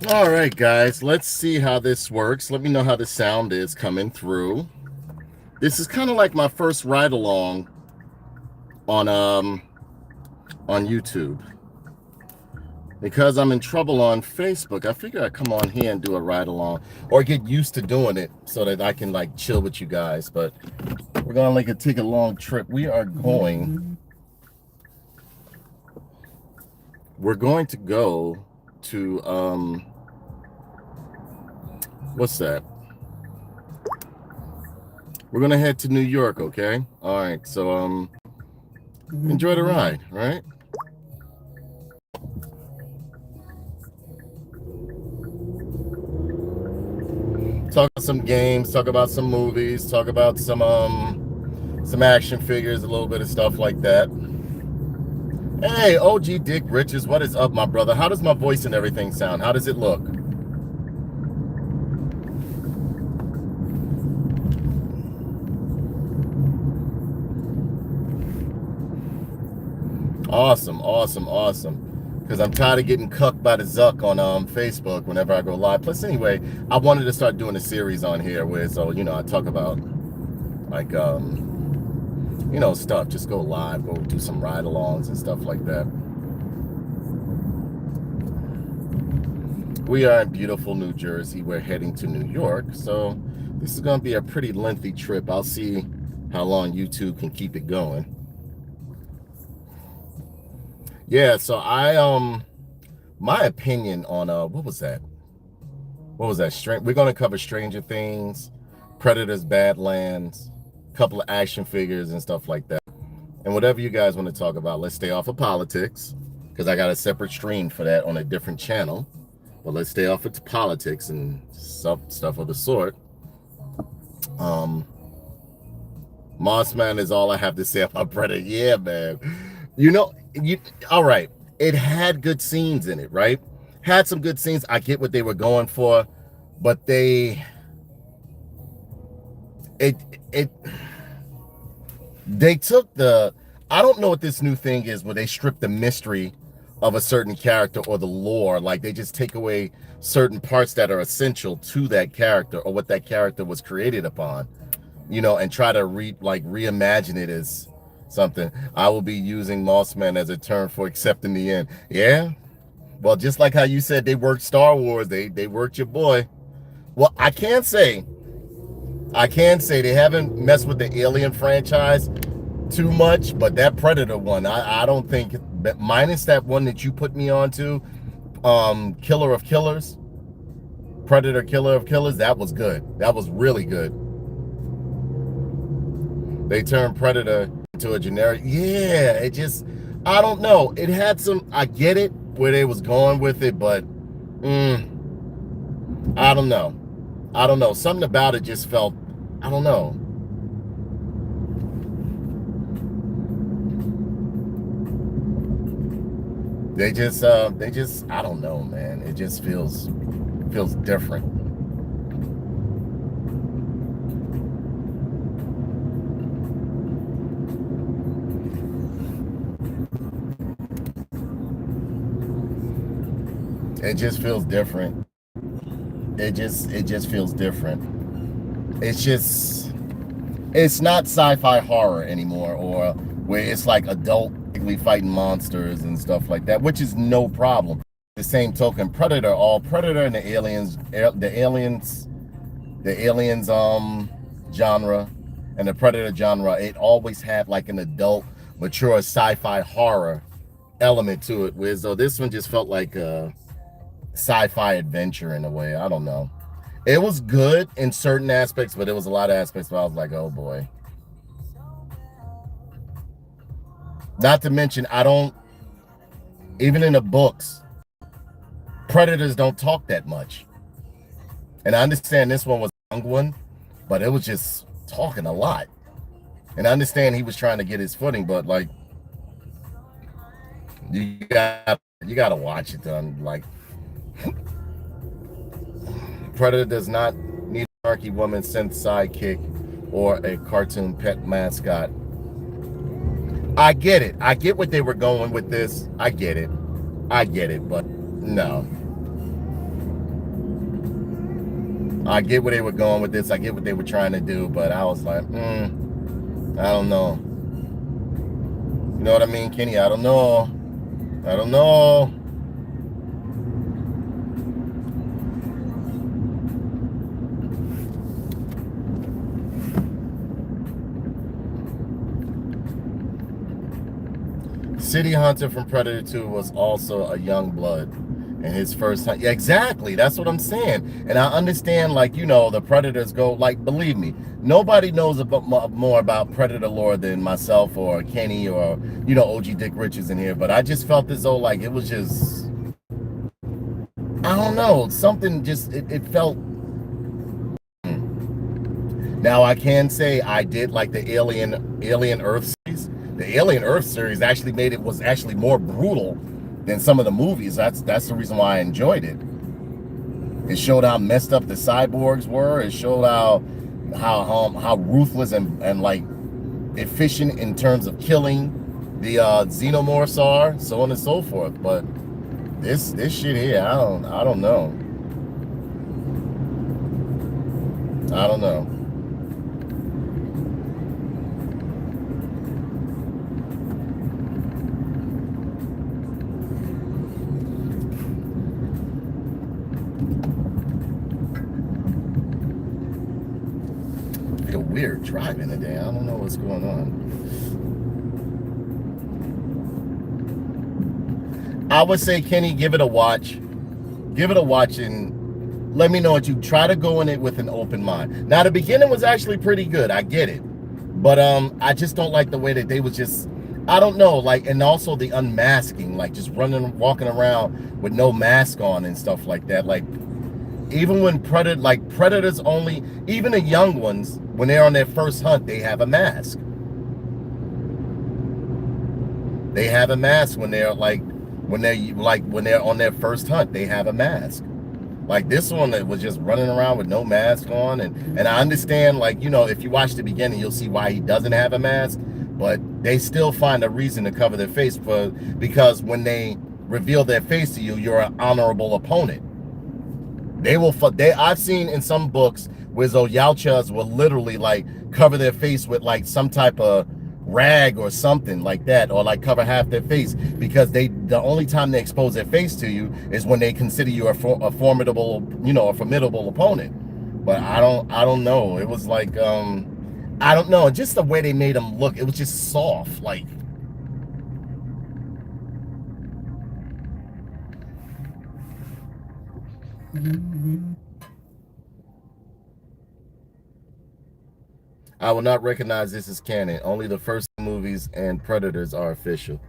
All right, guys, let's see how this works. Let me know how the sound is coming through. This is kind of like my first ride along on on YouTube. Because I'm in trouble on Facebook, I figure I'd come on here and do a ride along or get used to doing it so that I can like chill with you guys. But we're gonna like take a long trip. We're going to go to what's that? We're gonna head to New York, okay? All right, so enjoy the ride, right? Talk about some games, talk about some movies, talk about some action figures, a little bit of stuff like that. Hey, OG Dick Richards, what is up, my brother? How does my voice and everything sound? How does it look? Awesome, awesome, awesome. Because I'm tired of getting cucked by the Zuck on Facebook whenever I go live. Plus, anyway, I wanted to start doing a series on here where, so, I talk about, like, stuff. Just go live, go do some ride-alongs and stuff like that. We are in beautiful New Jersey. We're heading to New York. So this is going to be a pretty lengthy trip. I'll see how long YouTube can keep it going. Yeah, so my opinion on what was that? What was that? We're gonna cover Stranger Things, Predators, Badlands, a couple of action figures and stuff like that. And whatever you guys want to talk about, let's stay off of politics, because I got a separate stream for that on a different channel. But let's stay off of politics and stuff of the sort. Moss Man is all I have to say about Predator. Yeah, man. All right. It had good scenes in it, right? Had some good scenes. I get what they were going for, but they took the, I don't know what this new thing is where they strip the mystery of a certain character or the lore. Like they just take away certain parts that are essential to that character or what that character was created upon, and try to reimagine it as something. I will be using Mossman as a term for accepting the end. Yeah. Well, just like how you said they worked Star Wars, they worked your boy. Well, I can say they haven't messed with the Alien franchise too much, but that Predator one, I don't think, minus that one that you put me onto, Killer of Killers, Predator Killer of Killers, that was good. That was really good. They turned Predator into a generic. Yeah, I don't know. It had some, I get it where they was going with it, but I don't know. I don't know. Something about it just felt, I don't know. They just, I don't know, man. It just feels different. It just feels different. It just feels different. It's not sci-fi horror anymore, or where it's like adultly fighting monsters and stuff like that, which is no problem. The same token, Predator and the aliens genre and the Predator genre, it always had like an adult, mature sci-fi horror element to it. Whereas though this one just felt like a sci-fi adventure in a way. I don't know. It was good in certain aspects, but it was a lot of aspects where I was like, oh boy. Not to mention, even in the books, predators don't talk that much. And I understand this one was a young one, but it was just talking a lot. And I understand he was trying to get his footing, but like, you gotta watch it done. Like, Predator does not need a snarky woman synth sidekick or a cartoon pet mascot. I get it. I get what they were going with this. I get it. But no. I get where they were going with this. I get what they were trying to do, but I was like, I don't know. You know what I mean, Kenny? I don't know. I don't know. City Hunter from Predator 2 was also a young blood. And his first hunt. Yeah, exactly. That's what I'm saying. And I understand, like, you know, the Predators go, like, believe me, nobody knows about more about Predator lore than myself or Kenny or, you know, OG Dick Richards in here. But I just felt as though, like, it was just, I don't know, something just, it felt. Now, I can say I did like the Alien Earth series. The Alien Earth series actually was actually more brutal than some of the movies. That's the reason why I enjoyed it. It showed how messed up the cyborgs were. It showed how ruthless and like efficient in terms of killing the xenomorphs are, so on and so forth. But this shit here, I don't know. I don't know. I feel weird driving today. I don't know what's going on. I would say, Kenny, give it a watch. Give it a watch and let me know what you try to go in it with an open mind. Now, the beginning was actually pretty good. I get it. But I just don't like the way that they was just, I don't know, like, and also the unmasking, like just walking around with no mask on and stuff like that. Like, even when predators only, even the young ones, when they're on their first hunt, they have a mask. They have a mask when they're when they're on their first hunt, they have a mask. Like this one that was just running around with no mask on, and I understand, like, you know, if you watch the beginning, you'll see why he doesn't have a mask, but they still find a reason to cover their face because when they reveal their face to you, you're an honorable opponent. I've seen in some books where Yautjas will literally like cover their face with like some type of rag or something like that, or like cover half their face, because the only time they expose their face to you is when they consider you a formidable, you know, a formidable opponent. But I don't know. It was like I don't know, just the way they made them look, it was just soft, like. I will not recognize this as canon. Only the first movies and Predators are official.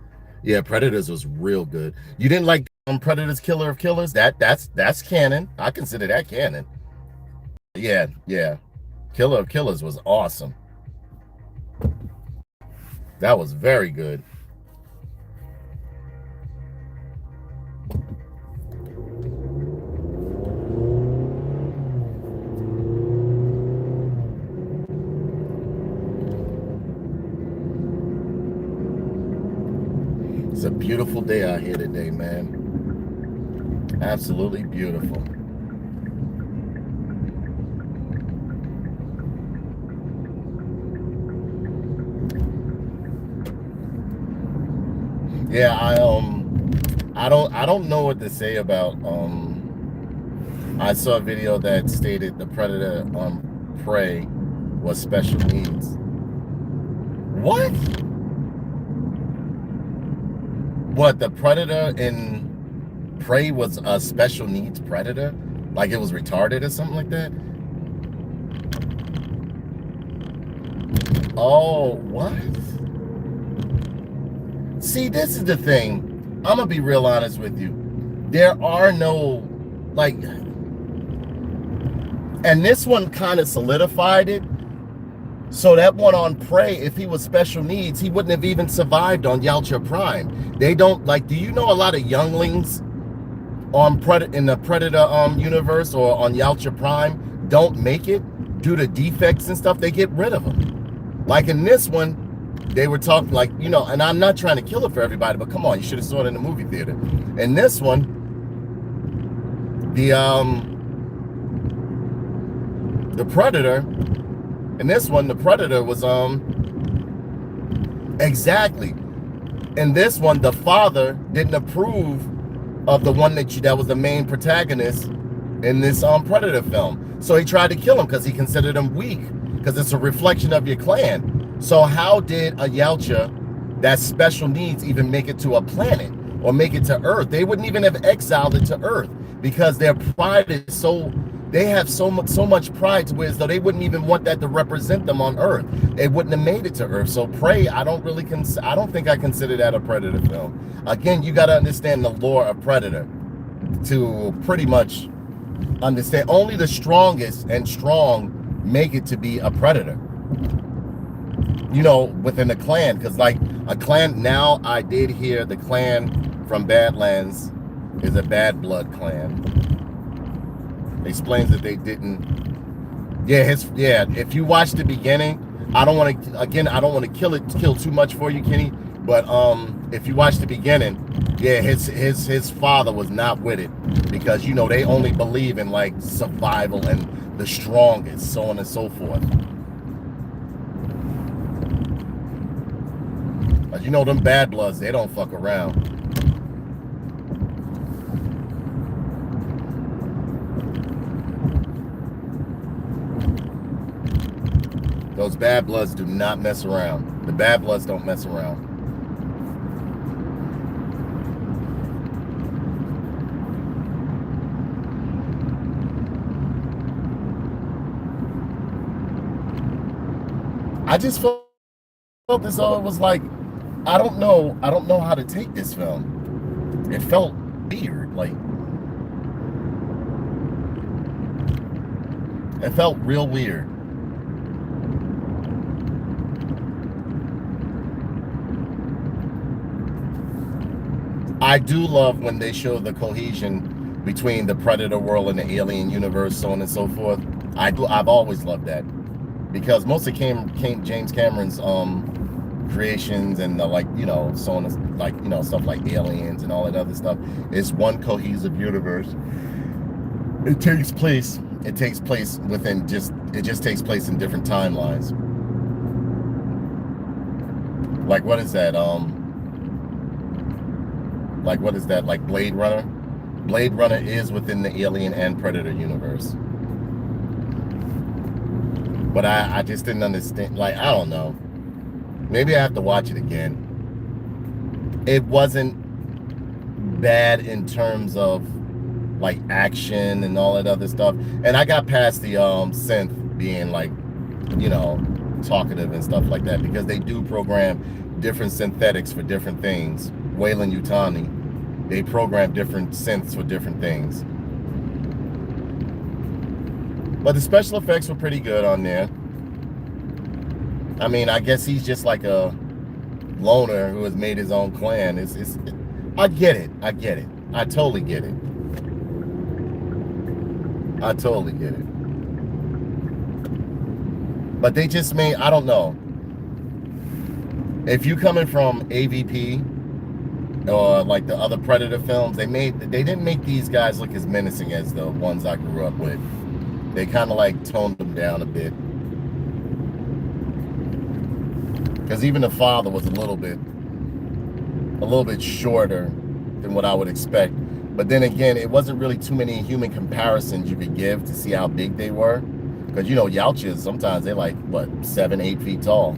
Yeah, Predators was real good. You didn't like Predators Killer of Killers? That's canon. I consider that canon. Yeah, yeah. Killer of Killers was awesome. That was very good. It's a beautiful day out here today, man. Absolutely beautiful. Yeah, I don't know what to say about I saw a video that stated the Predator Prey was special needs. What? What, the Predator in Prey was a special needs predator? Like it was retarded or something like that? Oh, what? See, this is the thing. I'm gonna be real honest with you. There are no, like, and this one kind of solidified it. So that one on Prey, if he was special needs, he wouldn't have even survived on Yautja Prime. They don't, like, do you know a lot of younglings on in the Predator universe or on Yautja Prime don't make it due to defects and stuff? They get rid of them. Like in this one, they were talking, like, you know, and I'm not trying to kill it for everybody, but come on, you should have saw it in the movie theater. In this one, The Predator, in this one, the Predator was exactly. In this one, the father didn't approve of the one that was the main protagonist in this Predator film. So he tried to kill him because he considered him weak, because it's a reflection of your clan. So how did a Yautja that special needs even make it to a planet or make it to Earth? They wouldn't even have exiled it to Earth because their pride is so, they have so much pride to where as though they wouldn't even want that to represent them on Earth. It wouldn't have made it to Earth. So Prey, I don't think I consider that a Predator film. Again, you got to understand the lore of Predator to pretty much understand. Only the strongest and strong make it to be a Predator, you know, within the clan. Because like a clan, now I did hear the clan from Badlands is a bad blood clan. It explains that they didn't, if you watch the beginning, I don't want to kill too much for you, Kenny, but if you watch the beginning, yeah, his father was not with it, because you know they only believe in like survival and the strongest, so on and so forth. But you know them bad bloods, they don't fuck around. Those bad bloods do not mess around. The bad bloods don't mess around. I just felt as though it was like, I don't know how to take this film. It felt weird, like it felt real weird. I do love when they show the cohesion between the Predator world and the Alien universe, so on and so forth. I've always loved that, because most of James Cameron's creations and the, like, you know, so on, like, you know, stuff like Aliens and all that other stuff is one cohesive universe. It takes place within it just takes place in different timelines. Like, what is that? Like, what is that? Like Blade Runner? Blade Runner is within the Alien and Predator universe. But I just didn't understand. Like, I don't know. Maybe I have to watch it again. It wasn't bad in terms of like action and all that other stuff. And I got past the synth being like, you know, talkative and stuff like that, because they do program different synthetics for different things. Wayland Yutani, they program different synths for different things. But the special effects were pretty good on there. I mean, I guess he's just like a loner who has made his own clan. I get it. I totally get it. But they just made, I don't know. If you coming from AVP or like the other Predator films, they didn't make these guys look as menacing as the ones I grew up with. They kind of like toned them down a bit. Because even the father was a little bit shorter than what I would expect. But then again, it wasn't really too many human comparisons you could give to see how big they were. Because, you know, Yautjas, sometimes they're like, what, 7, 8 feet tall.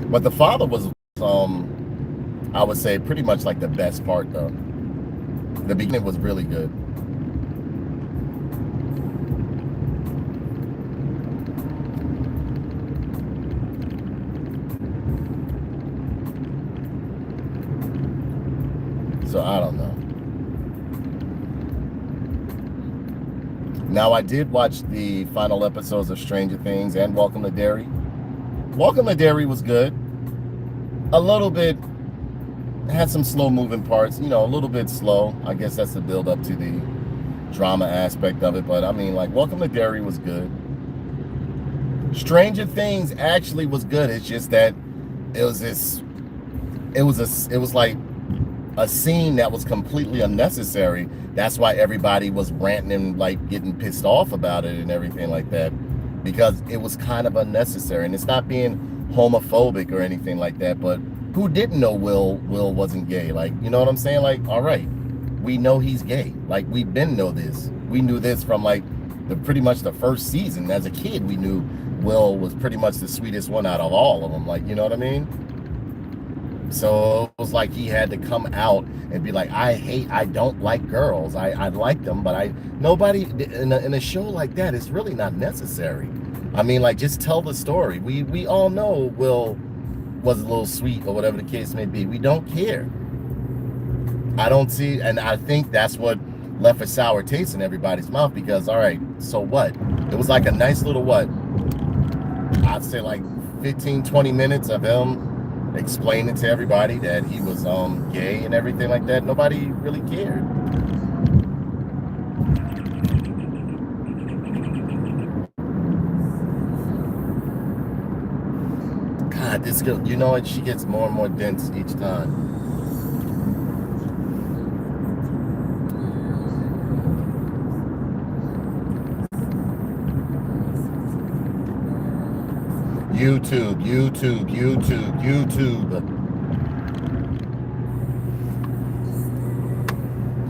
But the father was, I would say, pretty much like the best part, though. The beginning was really good. So I don't know. Now, I did watch the final episodes of Stranger Things and Welcome to Derry. Welcome to Derry was good. A little bit, had some slow moving parts, you know, a little bit slow. I guess that's the build up to the drama aspect of it. But I mean, like, Welcome to Derry was good. Stranger Things actually was good. It's just that it was this, it was like a scene that was completely unnecessary. That's why everybody was ranting and like getting pissed off about it and everything like that, because it was kind of unnecessary. And it's not being homophobic or anything like that, but who didn't know Will wasn't gay? Like, you know what I'm saying? Like, all right, we know he's gay. Like, we've been know this. We knew this from like the pretty much the first season. As a kid, we knew Will was pretty much the sweetest one out of all of them. Like, you know what I mean? So it was like he had to come out and be like, I don't like girls. I like them, but nobody in a show like that is really not necessary. I mean, like, just tell the story. We all know Will was a little sweet or whatever the case may be. We don't care. I don't see, and I think that's what left a sour taste in everybody's mouth, because, all right, so what? It was like a nice little, what? I'd say like 15, 20 minutes of him explaining to everybody that he was gay and everything like that. Nobody really cared. God, this girl, you know what? She gets more and more dense each time. YouTube, YouTube, YouTube, YouTube.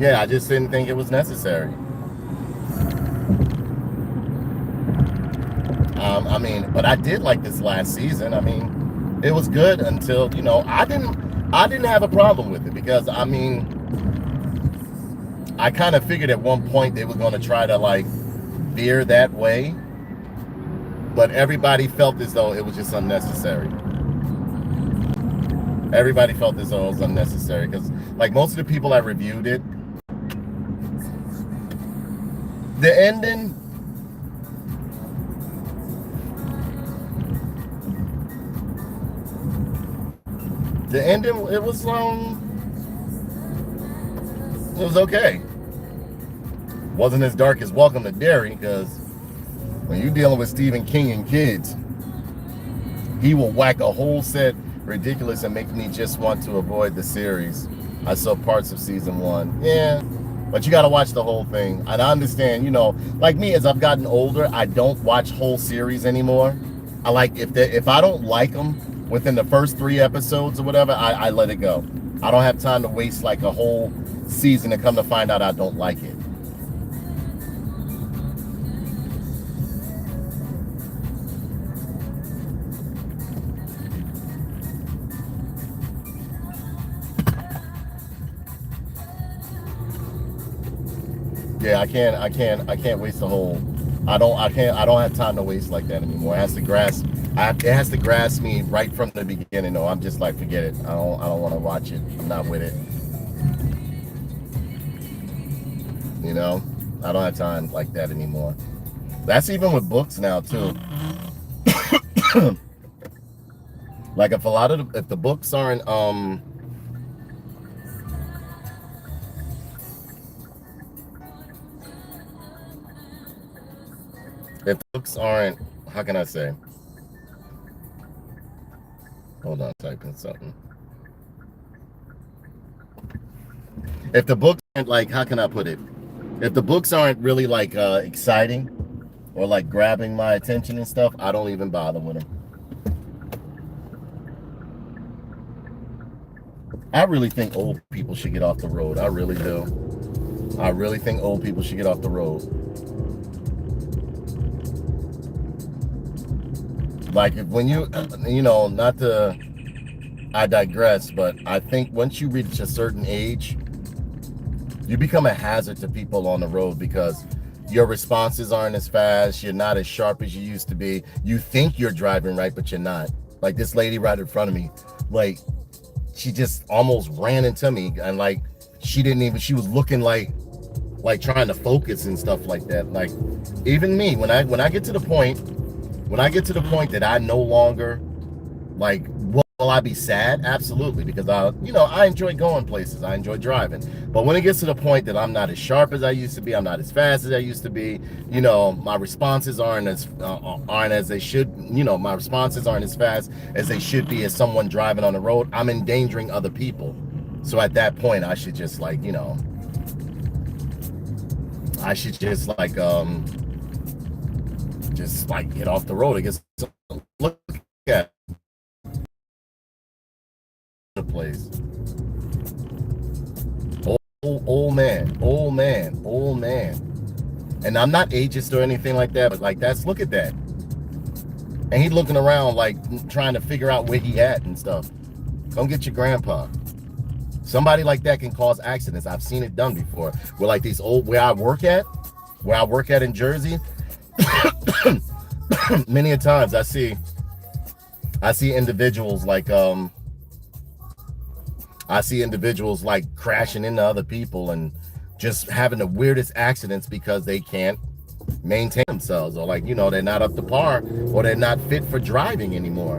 Yeah, I just didn't think it was necessary. I mean, but I did like this last season. I mean, it was good until, you know, I didn't have a problem with it, because I mean, I kind of figured at one point they were going to try to like veer that way, but everybody felt as though it was just unnecessary. Everybody felt as though it was unnecessary, because like most of the people that reviewed it, the ending, it was okay. Wasn't as dark as Welcome to Derry, because when you're dealing with Stephen King and kids, he will whack a whole set ridiculous and make me just want to avoid the series. I saw parts of season 1. Yeah, but you got to watch the whole thing. And I understand, you know, like me, as I've gotten older, I don't watch whole series anymore. I like, if I don't like them within the first 3 episodes or whatever, I let it go. I don't have time to waste like a whole season to come to find out I don't like it. Yeah, I can't waste the whole. I don't have time to waste like that anymore. It has to grasp me right from the beginning. No, I'm just like, forget it. I don't want to watch it. I'm not with it. You know, I don't have time like that anymore. That's even with books now too. Like if the books aren't if the books aren't, how can I say? Hold on, typing something. If the books aren't like, how can I put it? If the books aren't really like exciting or like grabbing my attention and stuff, I don't even bother with them. I really think old people should get off the road. I really do. I really think old people should get off the road. Like when you know, not to, I digress, but I think once you reach a certain age, you become a hazard to people on the road, because your responses aren't as fast. You're not as sharp as you used to be. You think you're driving right, but you're not. Like this lady right in front of me, like she just almost ran into me, and like she was looking like trying to focus and stuff like that. Like even me, when I get to the point that I no longer like Will I be sad? Absolutely, because I enjoy going places. I enjoy driving. But when it gets to the point that I'm not as sharp as I used to be, I'm not as fast as I used to be, my responses aren't as they should. My responses aren't as fast as they should be as someone driving on the road. I'm endangering other people. So at that point, I should just get off the road. I guess look at the place. Old man. And I'm not ageist or anything like that, but look at that. And he looking around like trying to figure out where he at and stuff. Come get your grandpa. Somebody like that can cause accidents. I've seen it done before. Where I work at in Jersey, many a times I see individuals crashing into other people and just having the weirdest accidents because they can't maintain themselves, or they're not up to par, or they're not fit for driving anymore.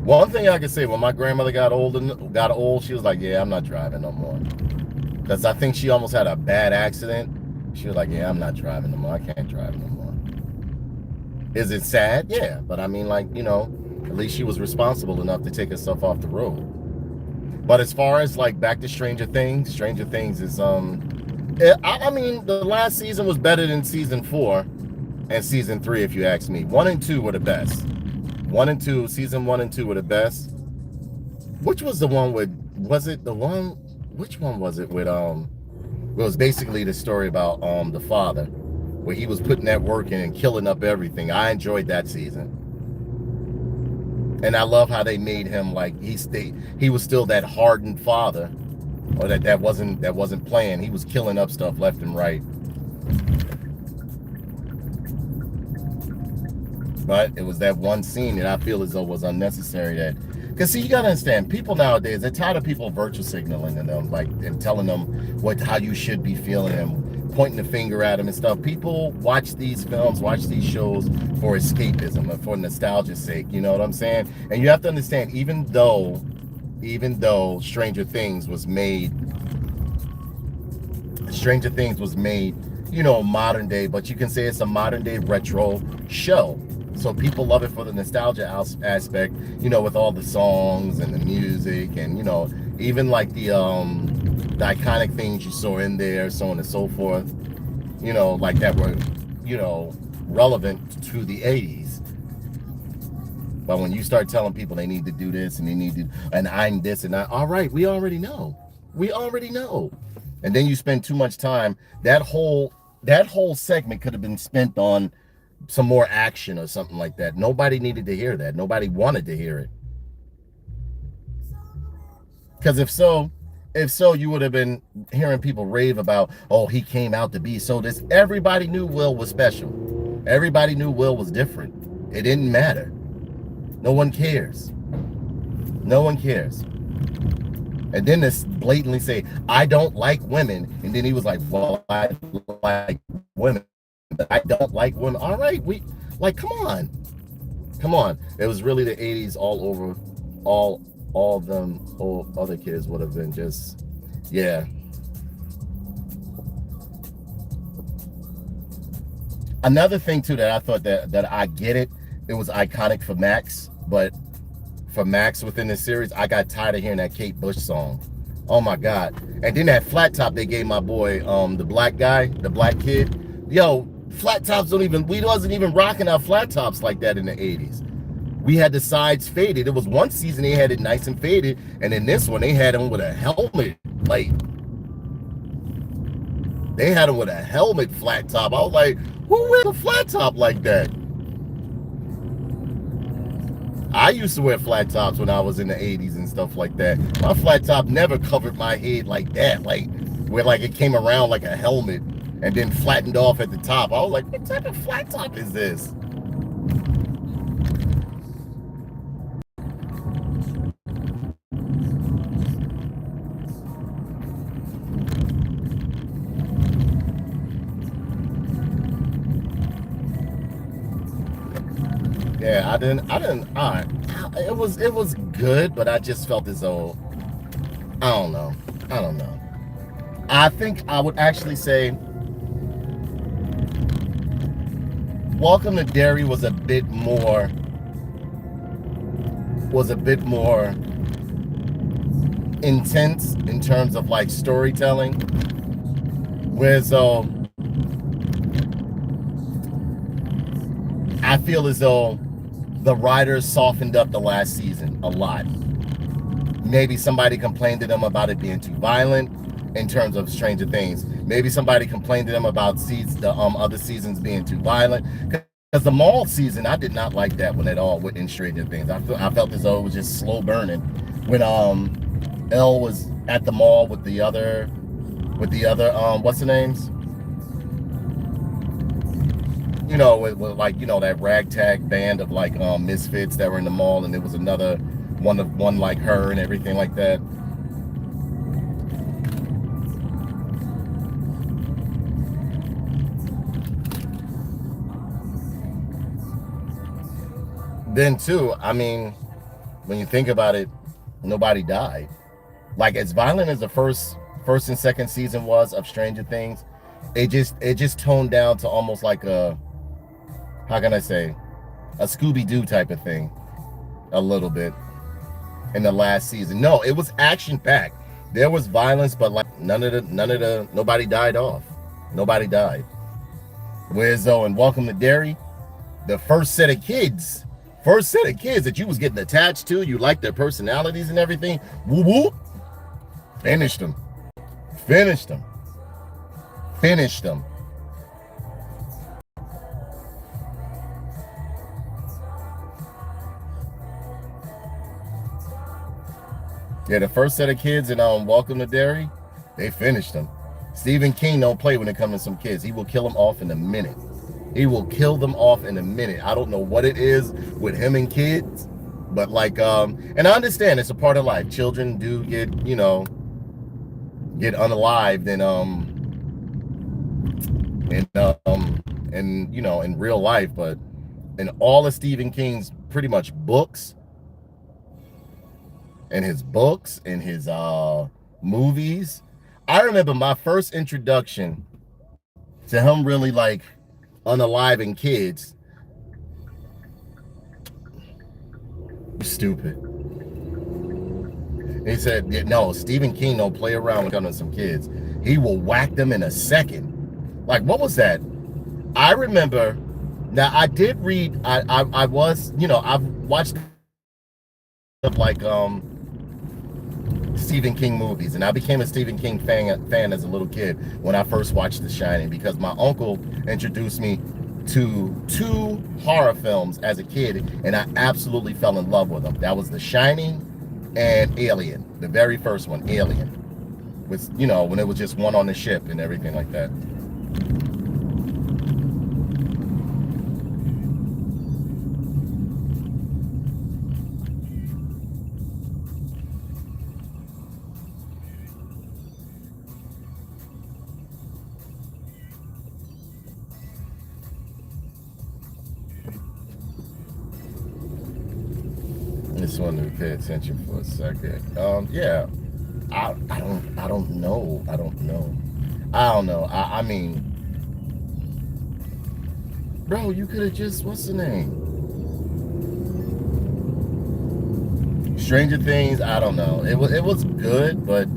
One thing I can say, when my grandmother got old, she was like, yeah, I'm not driving no more. Because I think she almost had a bad accident. She was like, yeah, I'm not driving no more. I can't drive no more. Is it sad? Yeah. But I mean, at least she was responsible enough to take herself off the road. But as far as back to Stranger Things is I mean, the last season was better than season 4 and season 3, if you ask me. 1 and 2 were the best. Season 1 and 2 were the best. Which was the one with? Which one was it with? It was basically the story about the father, where he was putting that work in and killing up everything. I enjoyed that season. And I love how they made him he was still that hardened father, or that wasn't playing. He was killing up stuff left and right. But it was that one scene that I feel as though was unnecessary. Because see, you gotta understand, people nowadays, they're tired of people virtue signaling to them, and telling them how you should be feeling and pointing the finger at them and stuff. People watch these films, watch these shows for escapism and for nostalgia's sake. You know what I'm saying? And you have to understand, even though Stranger Things was made, modern day, but you can say it's a modern day retro show. So people love it for the nostalgia aspect, with all the songs and the music, and even the iconic things you saw in there, so on and so forth, that were relevant to the 80s. But when you start telling people they need to do this and they need to, and I'm this and that, all right, we already know. And then you spend too much time. That whole segment could have been spent on some more action or something like that. Nobody needed to hear that. Nobody wanted to hear it. Because if so, you would have been hearing people rave about, oh, he came out to be so this. Everybody knew Will was special. Everybody knew Will was different. It didn't matter. No one cares. And then this blatantly say, I don't like women. And then he was like, well, I like women. I don't like women. All right, come on. It was really the 80s all over. All of them, all other kids would have been just, yeah. Another thing too that I thought that I get it was iconic for M.a.s.k, but for M.a.s.k within the series, I got tired of hearing that Kate Bush song. Oh my God. And then that flat top they gave my boy, the black kid. Yo, flat tops we wasn't even rocking our flat tops like that in the 80s. We had the sides faded. It was one season they had it nice and faded, and in this one they had them with a helmet. They had them with a helmet flat top. I was like, who wears a flat top like that? I used to wear flat tops when I was in the 80s and stuff like that. My flat top never covered my head like that, where it came around like a helmet and then flattened off at the top. I was like, what type of flat top is this? Yeah, I didn't. It was good, but I just felt as though I don't know. I don't know. I think I would actually say Welcome to Derry was a bit more intense in terms of like storytelling. Whereas I feel as though the writers softened up the last season a lot. Maybe somebody complained to them about it being too violent in terms of Stranger Things. Maybe somebody complained to them about the other seasons being too violent. Because the mall season, I did not like that one at all with in Stranger Things. I felt as though it was just slow burning. When Elle was at the mall with the other what's the names? With like that ragtag band of like misfits that were in the mall, and there was another one like her and everything like that. Then too, I mean, when you think about it, nobody died. Like as violent as the first and second season was of Stranger Things, it just toned down to almost like a, how can I say, a Scooby Doo type of thing, a little bit in the last season. No, it was action packed. There was violence, but like none of the nobody died off. Nobody died. Whereas though in Welcome to Derry, the first set of kids that you was getting attached to, you liked their personalities and everything. Woo woo, finished them, finished them, finished them. Yeah, the first set of kids in Welcome to Derry, they finished them. Stephen King don't play when it comes to some kids. He will kill them off in a minute. He will kill them off in a minute. I don't know what it is with him and kids, but like and I understand it's a part of life. Children do get unalived in real life, but in all of Stephen King's pretty much books and his movies, I remember my first introduction to him really like unaliving kids. Stupid. He said, yeah, no, Stephen King don't play around with gunning some kids. He will whack them in a second. Like, what was that? I remember. Now, I did read. I was, I've watched of like Stephen King movies, and I became a Stephen King fan as a little kid when I first watched The Shining, because my uncle introduced me to two horror films as a kid, and I absolutely fell in love with them. That was The Shining and Alien, the very first one, Alien, with when it was just one on the ship and everything like that. Just wanted to pay attention for a second. Yeah, I don't know. I don't know. I mean, bro, you could have just, what's the name? Stranger Things. I don't know. It was good, but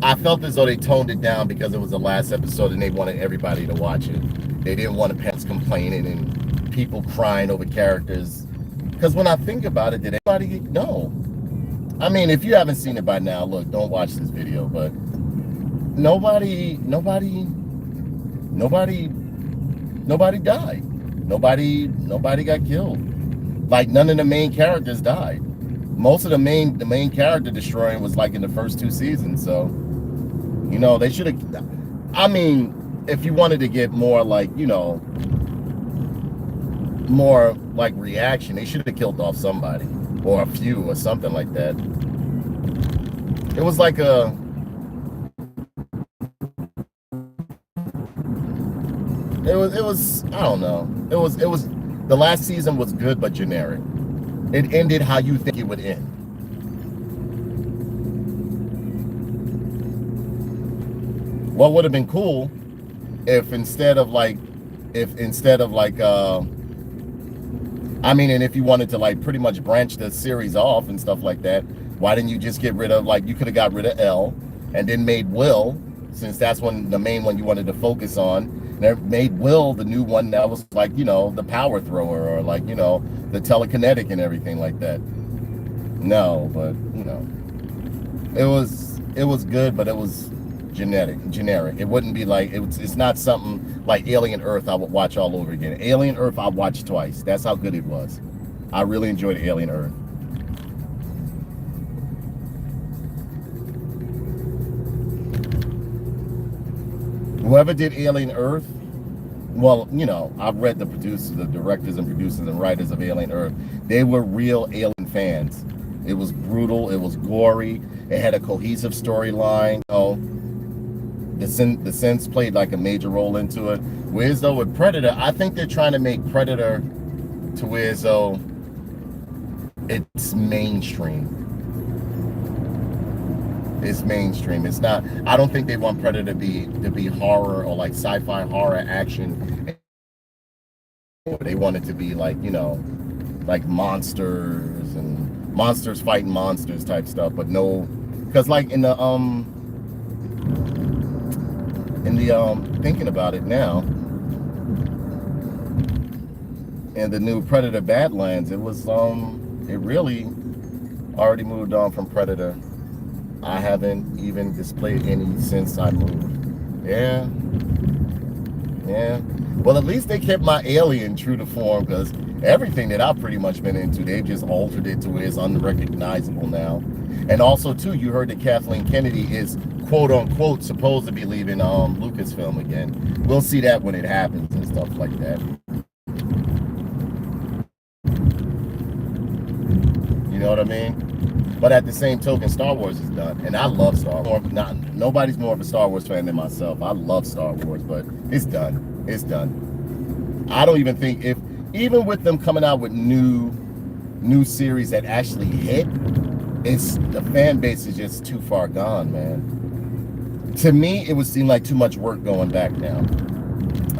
I felt as though they toned it down because it was the last episode and they wanted everybody to watch it. They didn't want parents complaining and people crying over characters. Because when I think about it, did anybody know? I mean, if you haven't seen it by now, look, don't watch this video. But nobody, nobody died. Nobody got killed. Like none of the main characters died. Most of the main character destroying was like in the first two seasons. So they should have. I mean, if you wanted to get more like more like reaction, they should have killed off somebody or a few or something like that. It was like it was I don't know. It was The last season was good but generic. It ended how you think it would end. What would have been cool if instead of like, I mean, and if you wanted to like pretty much branch the series off and stuff like that, why didn't you just get rid of, like, you could have got rid of L and then made Will, since that's one, the main one you wanted to focus on, and made Will the new one that was like, you know, the power thrower, or like, you know, the telekinetic and everything like that. No, but you know, it was good, but it was generic. It wouldn't be like, it's not something like Alien Earth I would watch all over again. Alien Earth I watched twice. That's how good it was. I really enjoyed Alien Earth. Whoever did Alien Earth, well, you know, I've read the producers, the directors and producers and writers of Alien Earth. They were real Alien fans. It was brutal. It was gory. It had a cohesive storyline. Oh, the synths played like a major role into it. Whereas though with Predator, I think they're trying to make Predator to where as though it's mainstream. It's mainstream. It's not. I don't think they want Predator to be horror or like sci-fi horror action. They want it to be like, you know, like monsters and monsters fighting monsters type stuff. But no, because like in the thinking about it now, in the new Predator Badlands, it was it really already moved on from Predator. I haven't even displayed any since I moved. Yeah. Well, at least they kept my Alien true to form, because everything that I've pretty much been into, they've just altered it to where it's unrecognizable now. And also, too, you heard that Kathleen Kennedy is quote unquote supposed to be leaving Lucasfilm again. We'll see that when it happens and stuff like that. You know what I mean? But at the same token, Star Wars is done, and I love Star Wars. Nobody's more of a Star Wars fan than myself. I love Star Wars, but it's done. It's done. I don't even think, if even with them coming out with new series that actually hit, it's, the fan base is just too far gone, man. To me, it would seem like too much work going back now.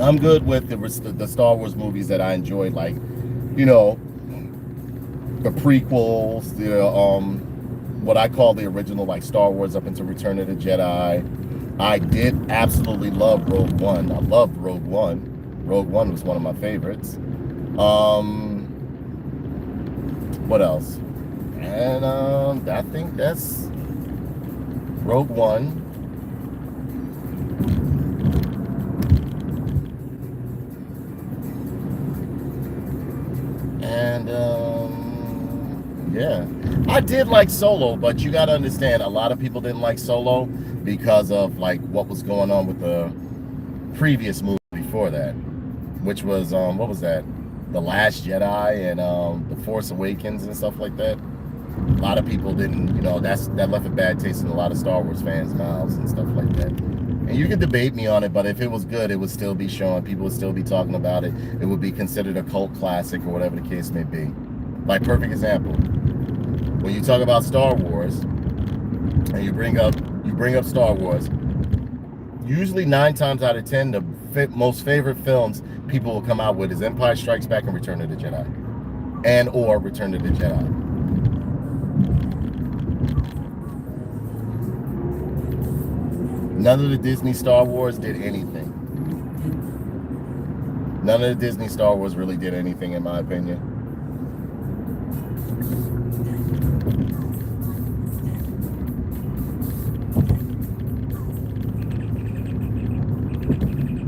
I'm good with the Star Wars movies that I enjoyed, like, you know, the prequels, what I call the original, like Star Wars up into Return of the Jedi. I did absolutely love Rogue One. I loved Rogue One. Rogue One was one of my favorites. What else? And I think that's Rogue One. And yeah, I did like Solo, but you got to understand, a lot of people didn't like Solo because of like what was going on with the previous movie before that, which was what was that? The Last Jedi and The Force Awakens and stuff like that. A lot of people didn't, you know, that left a bad taste in a lot of Star Wars fans' mouths and stuff like that. And you can debate me on it, but if it was good, it would still be shown. People would still be talking about it. It would be considered a cult classic or whatever the case may be. Like, perfect example. When you talk about Star Wars and you bring up Star Wars, usually 9 times out of 10, the most favorite films people will come out with is Empire Strikes Back and Return of the Jedi, and or Return of the Jedi. None of the Disney Star Wars did anything. None of the Disney Star Wars really did anything, in my opinion.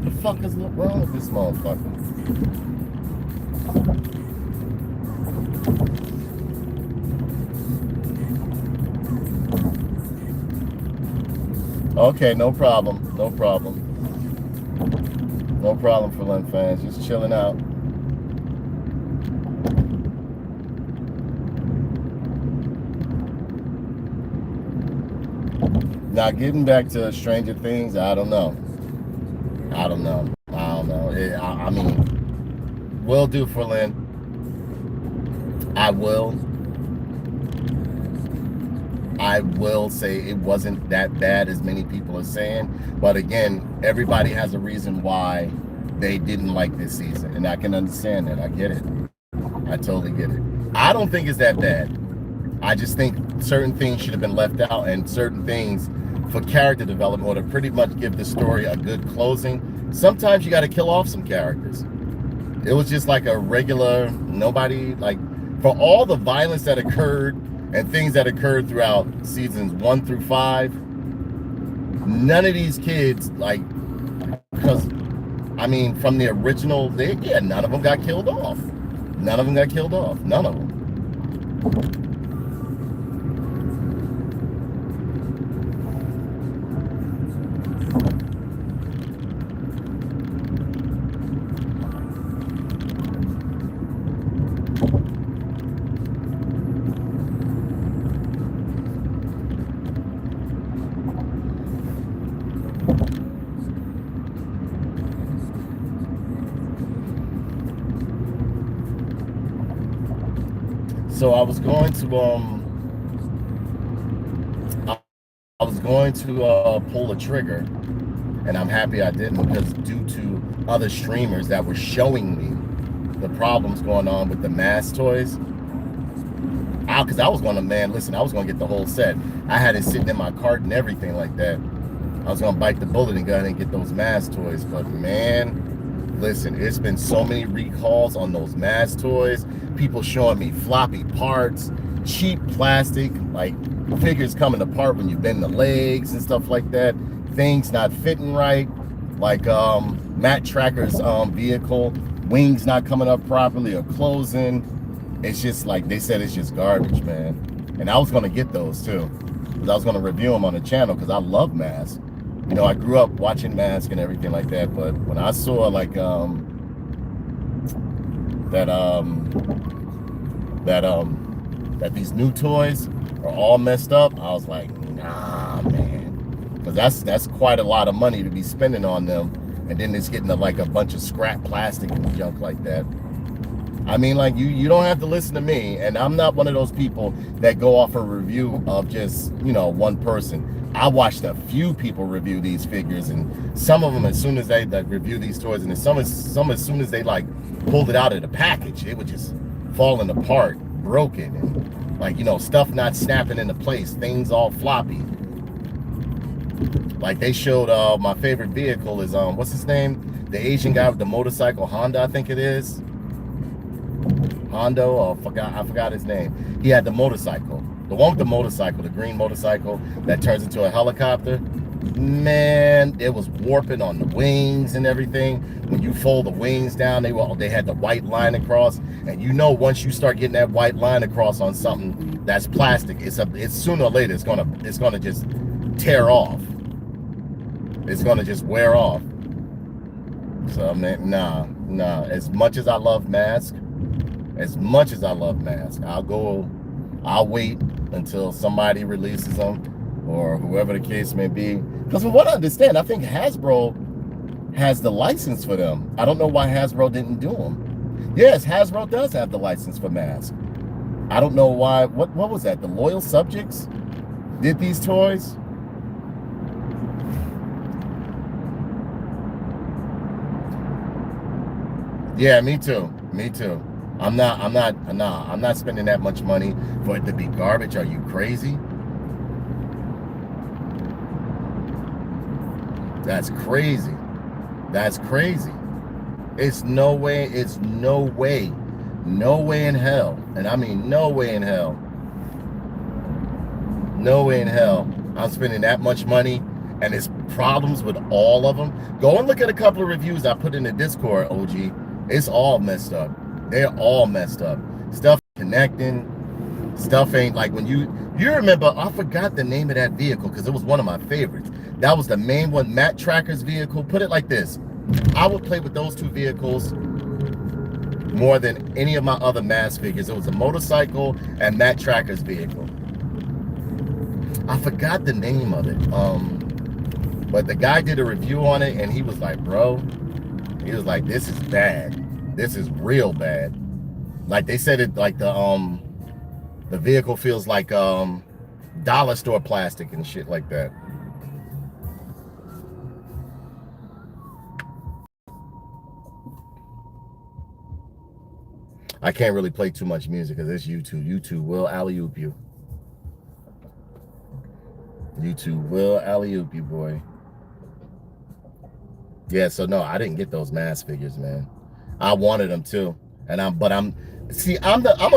What the fuck is wrong with this motherfucker? Okay, no problem. No problem. No problem for Lynn fans. Just chilling out. Now, getting back to Stranger Things, I don't know. I mean, Will do, for Lynn. I will. I will say it wasn't that bad as many people are saying. But again, everybody has a reason why they didn't like this season. And I can understand that. I get it. I totally get it. I don't think it's that bad. I just think certain things should have been left out, and certain things for character development or to pretty much give the story a good closing. Sometimes you got to kill off some characters. It was just like a regular, nobody, like, for all the violence that occurred and things that occurred throughout seasons 1 through 5, none of these kids, like, because, I mean, from the original, none of them got killed off. None of them got killed off. None of them. So I was going to pull the trigger, and I'm happy I didn't, because due to other streamers that were showing me the problems going on with the m.a.s.k toys, because I was going to, man, listen, I was going to get the whole set. I had it sitting in my cart and everything like that. I was going to bite the bullet and go ahead and get those m.a.s.k toys, but man, listen, it's been so many recalls on those m.a.s.k toys. People showing me floppy parts, cheap plastic, like figures coming apart when you bend the legs and stuff like that. Things not fitting right, like Matt Tracker's vehicle, wings not coming up properly or closing. It's just like, they said it's just garbage, man. And I was gonna get those too, because I was gonna review them on the channel, because I love m.a.s.k. You know, I grew up watching m.a.s.k and everything like that, but when I saw like that these new toys are all messed up, I was like, nah, man, because that's quite a lot of money to be spending on them, and then it's getting like a bunch of scrap plastic and junk like that. I mean, like, you don't have to listen to me, and I'm not one of those people that go off a review of just, you know, one person. I watched a few people review these figures, and some of them, as soon as they like review these toys, and some as soon as they like pulled it out of the package, it was just falling apart, broken, and like, you know, stuff not snapping into place, things all floppy. Like they showed my favorite vehicle is what's his name? The Asian guy with the motorcycle, Honda, I think it is. Hondo, oh, I forgot his name. He had the motorcycle. The one with the motorcycle, the green motorcycle that turns into a helicopter. Man, it was warping on the wings and everything. When you fold the wings down, they had the white line across, and you know, once you start getting that white line across on something that's plastic, it's sooner or later it's gonna just tear off. It's gonna just wear off. So man, nah. As much as I love m.a.s.k, I'll wait until somebody releases them, or whoever the case may be. Because from what I understand, I think Hasbro has the license for them. I don't know why Hasbro didn't do them. Yes, Hasbro does have the license for m.a.s.k. I don't know why. What was that? The Loyal Subjects did these toys? Yeah, me too. Me too. I'm not spending that much money for it to be garbage. Are you crazy? That's crazy. That's crazy. It's no way in hell. And I mean, no way in hell. No way in hell I'm spending that much money, and there's problems with all of them. Go and look at a couple of reviews I put in the Discord, OG. It's all messed up. They're all messed up. Stuff connecting. Stuff ain't like when you remember, I forgot the name of that vehicle because it was one of my favorites. That was the main one, Matt Tracker's vehicle. Put it like this. I would play with those two vehicles more than any of my other m.a.s.k figures. It was a motorcycle and Matt Tracker's vehicle. I forgot the name of it. But the guy did a review on it, and he was like, bro, he was like, this is bad. This is real bad. Like they said it like the vehicle feels like dollar store plastic and shit like that. I can't really play too much music because it's YouTube. YouTube will alley-oop you. YouTube will alley-oop you, boy. Yeah, so no, I didn't get those m.a.s.k figures, man. I wanted them too. And I'm gonna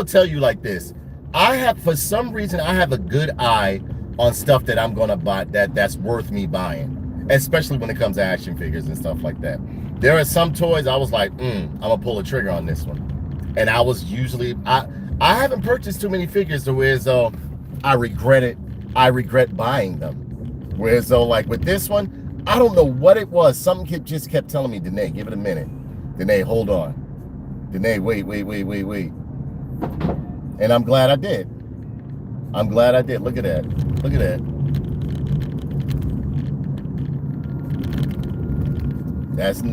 tell you like this. I have, for some reason, I have a good eye on stuff that I'm gonna buy that's worth me buying, especially when it comes to action figures and stuff like that. There are some toys I was like, I'm gonna pull a trigger on this one. And I was usually I haven't purchased too many figures to where as though I regret buying them. Whereas though like with this one, I don't know what it was. Something just kept telling me, Danae, give it a minute. Danae, hold on. Danae, wait. And I'm glad I did. I'm glad I did. Look at that. Look at that.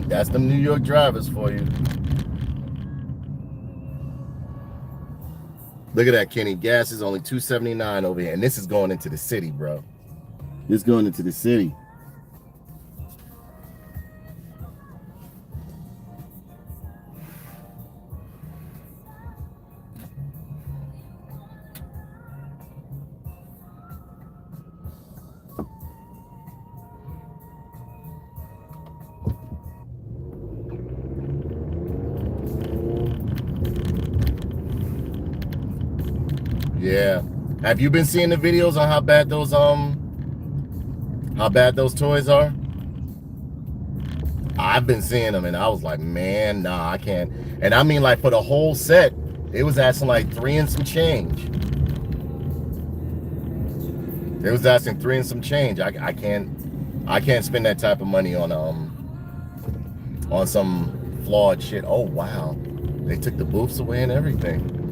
That's them New York drivers for you. Look at that, Kenny. Gas is only $2.79 over here. And this is going into the city, bro. This is going into the city. Yeah. Have you been seeing the videos on how bad those toys are? I've been seeing them and I was like, man, nah, I can't. And I mean like for the whole set, it was asking like 3 and some change. It was asking 3 and some change. I can't spend that type of money on some flawed shit. Oh wow. They took the booths away and everything.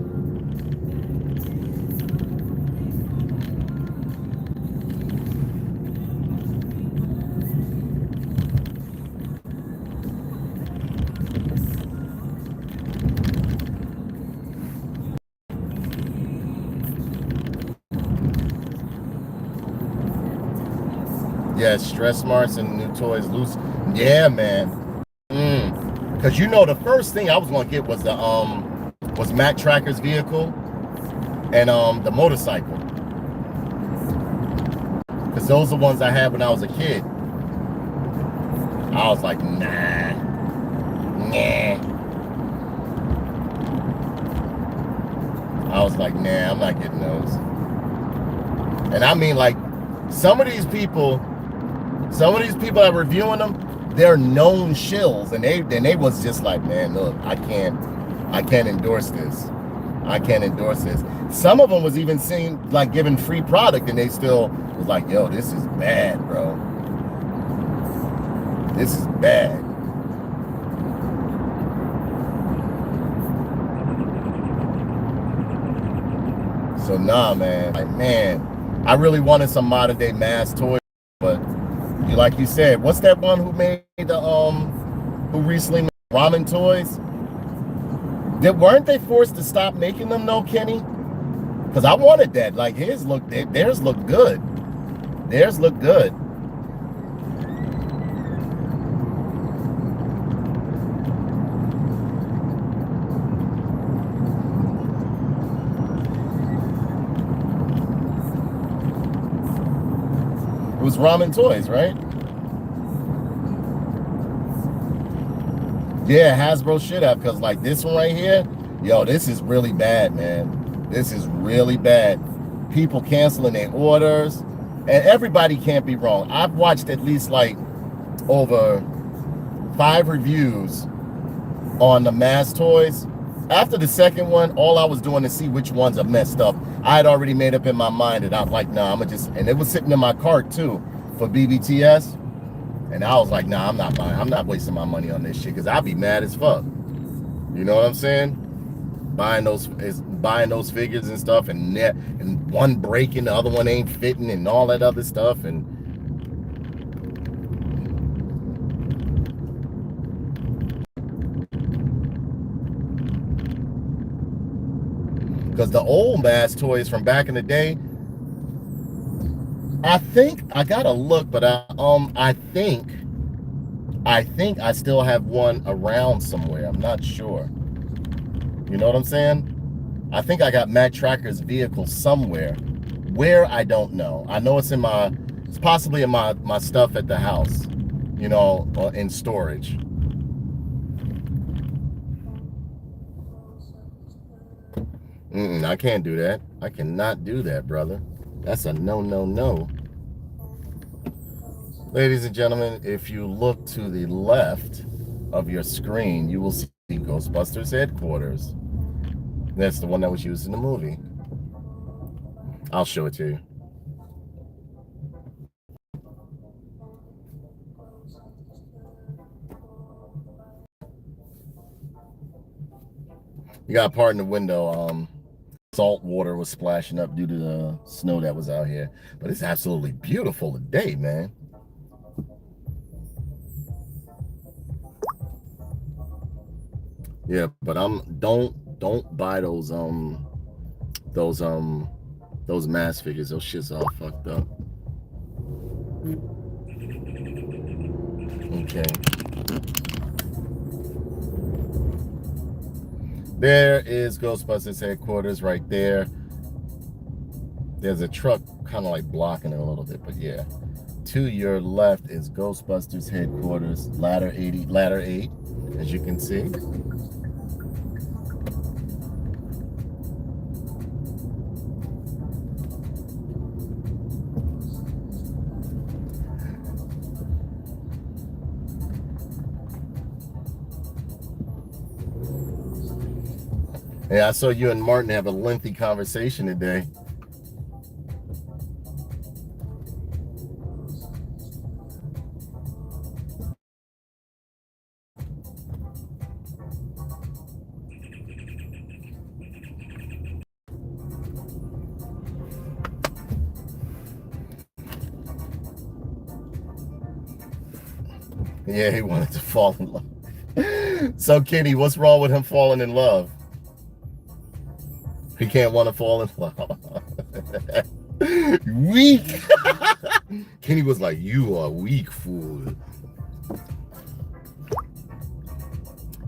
Yeah, stress marks and new toys loose. Yeah, man. Because you know the first thing I was gonna get was the Matt Tracker's vehicle and the motorcycle. Because those are the ones I had when I was a kid. I was like, nah. I was like, nah, I'm not getting those. And I mean like some of these people that are reviewing them, they're known shills, and they was just like, man, look, I can't endorse this. I can't endorse this. Some of them was even seen like giving free product, and they still was like, yo, this is bad, bro. This is bad. So nah, man. Like, man, I really wanted some modern day m.a.s.k toys, but like you said, what's that one who made the who recently made ramen toys? Weren't they forced to stop making them though, Kenny? Because I wanted that. Like theirs look good. Theirs look good. It was ramen toys, right? Yeah, Hasbro should have, because like this one right here, yo, this is really bad, man. This is really bad. People canceling their orders, and everybody can't be wrong. I've watched at least like over 5 reviews on the m.a.s.k toys. After the second one, all I was doing to see which ones are messed up. I had already made up in my mind that I'm like, nah, I'm gonna just, and it was sitting in my cart too for BBTS. And I was like, nah, I'm not buying, I'm not wasting my money on this shit because I'd be mad as fuck. You know what I'm saying? Buying those figures and stuff, and one breaking, the other one ain't fitting, and all that other stuff. And Because the old m.a.s.k toys from back in the day, I think I gotta look, but I think I still have one around somewhere. I'm not sure. You know what I'm saying? I think I got Matt Tracker's vehicle somewhere. Where, I don't know. I know it's it's possibly in my stuff at the house, you know, in storage. I can't do that. I cannot do that, brother. That's a no, no, no. Ladies and gentlemen, if you look to the left of your screen, you will see Ghostbusters headquarters. That's the one that was used in the movie. I'll show it to you. You got a part in the window. Salt water was splashing up due to the snow that was out here. But it's absolutely beautiful today, man. Yeah, but don't buy those those m.a.s.k figures. Those shits all fucked up. Okay. There is Ghostbusters headquarters right there. There's a truck kind of like blocking it a little bit, but yeah. To your left is Ghostbusters headquarters, ladder 8, as you can see. Yeah, I saw you and Martin have a lengthy conversation today. Yeah, he wanted to fall in love. So, Kenny, what's wrong with him falling in love? He can't want to fall in love. Weak. Kenny was like, "You are weak, fool."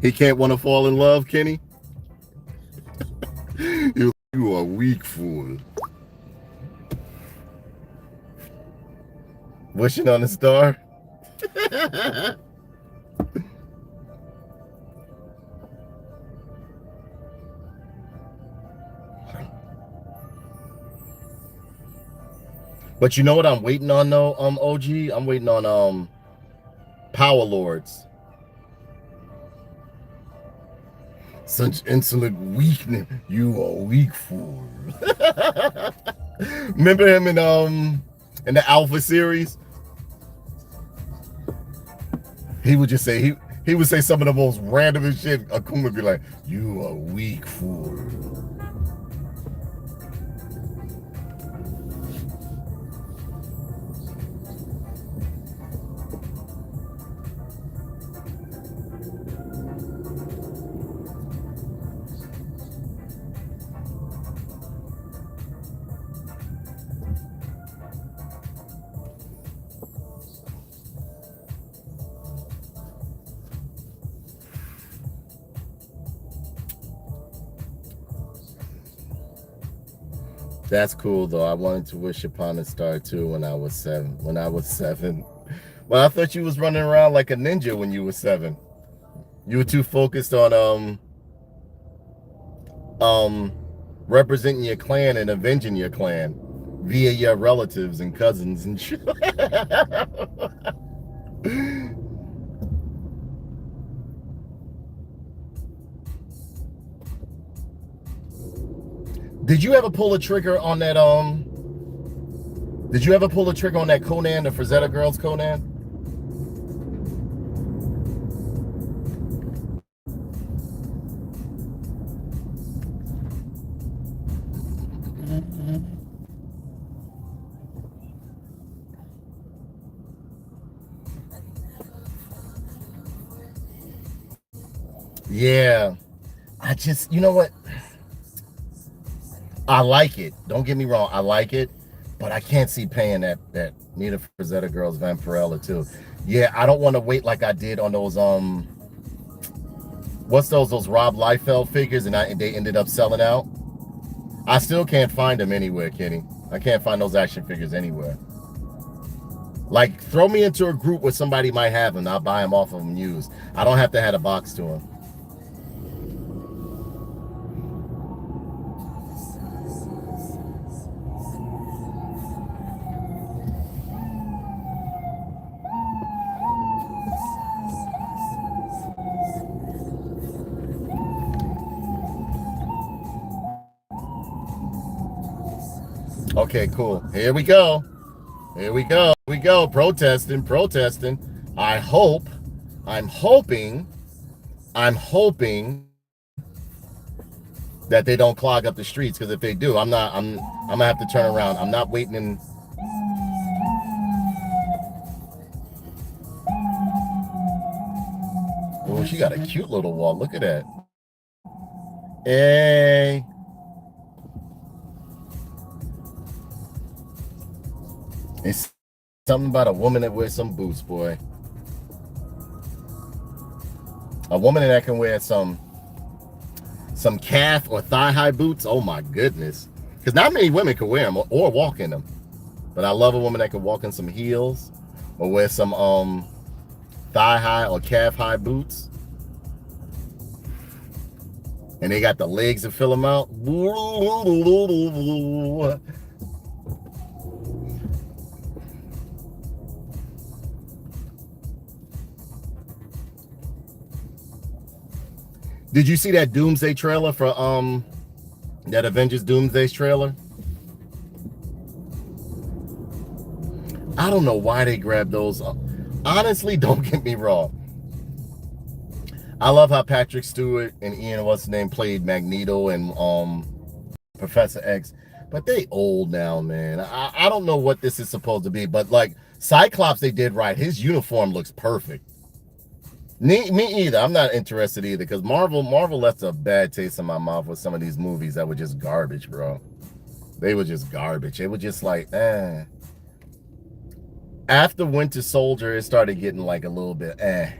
He can't want to fall in love, Kenny. You are weak, fool. Wishing on a star. But you know what I'm waiting on though, OG? I'm waiting on Power Lords. Such insolent weakness. You are weak, fool. Remember him in the Alpha series? He would just say he would say some of the most randomest shit. Akuma would be like, "You are weak, fool." That's cool though. I wanted to wish upon a star too when I was 7. Well, I thought you was running around like a ninja when you were 7. You were too focused on um representing your clan and avenging your clan via your relatives and cousins and shit. Did you ever pull a trigger on that did you ever pull a trigger on that Conan, the Frazetta Girls Conan? Yeah. I just, you know what? I like it. Don't get me wrong. I like it, but I can't see paying that Nita Frazetta girls Vampirella too. Yeah, I don't want to wait like I did on those what's those Rob Liefeld figures, and they ended up selling out. I still can't find them anywhere, Kenny. I can't find those action figures anywhere. Like, throw me into a group where somebody might have them. I'll buy them off of them used. I don't have to add a box to them. Okay, cool. Here we go. Here we go. Here we go. Protesting, protesting. I'm hoping that they don't clog up the streets, because if they do, I'm gonna have to turn around. I'm not waiting in. Oh, she got a cute little wall. Look at that. Hey. It's something about a woman that wears some boots, boy. A woman that can wear some calf or thigh high boots. Oh my goodness. Because not many women can wear them or walk in them. But I love a woman that can walk in some heels or wear some thigh high or calf high boots. And they got the legs to fill them out. Did you see that Doomsday trailer for that Avengers Doomsday trailer? I don't know why they grabbed those. Honestly, don't get me wrong. I love how Patrick Stewart and Ian what's his name played Magneto and Professor X, but they old now, man. I don't know what this is supposed to be, but like Cyclops, they did right. His uniform looks perfect. Me either. I'm not interested either, because Marvel left a bad taste in my mouth with some of these movies that were just garbage, bro. They were just garbage. It was just like, eh. After Winter Soldier, it started getting like a little bit, eh.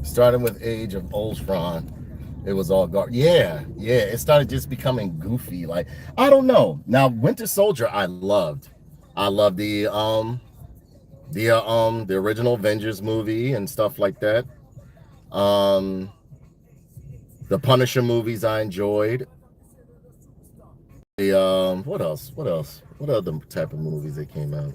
Starting with Age of Ultron, it was all garbage. Yeah, it started just becoming goofy. Like, I don't know. Now, Winter Soldier, I loved. I loved the original Avengers movie and stuff like that. Um, the Punisher movies I enjoyed. The what else? What other type of movies that came out?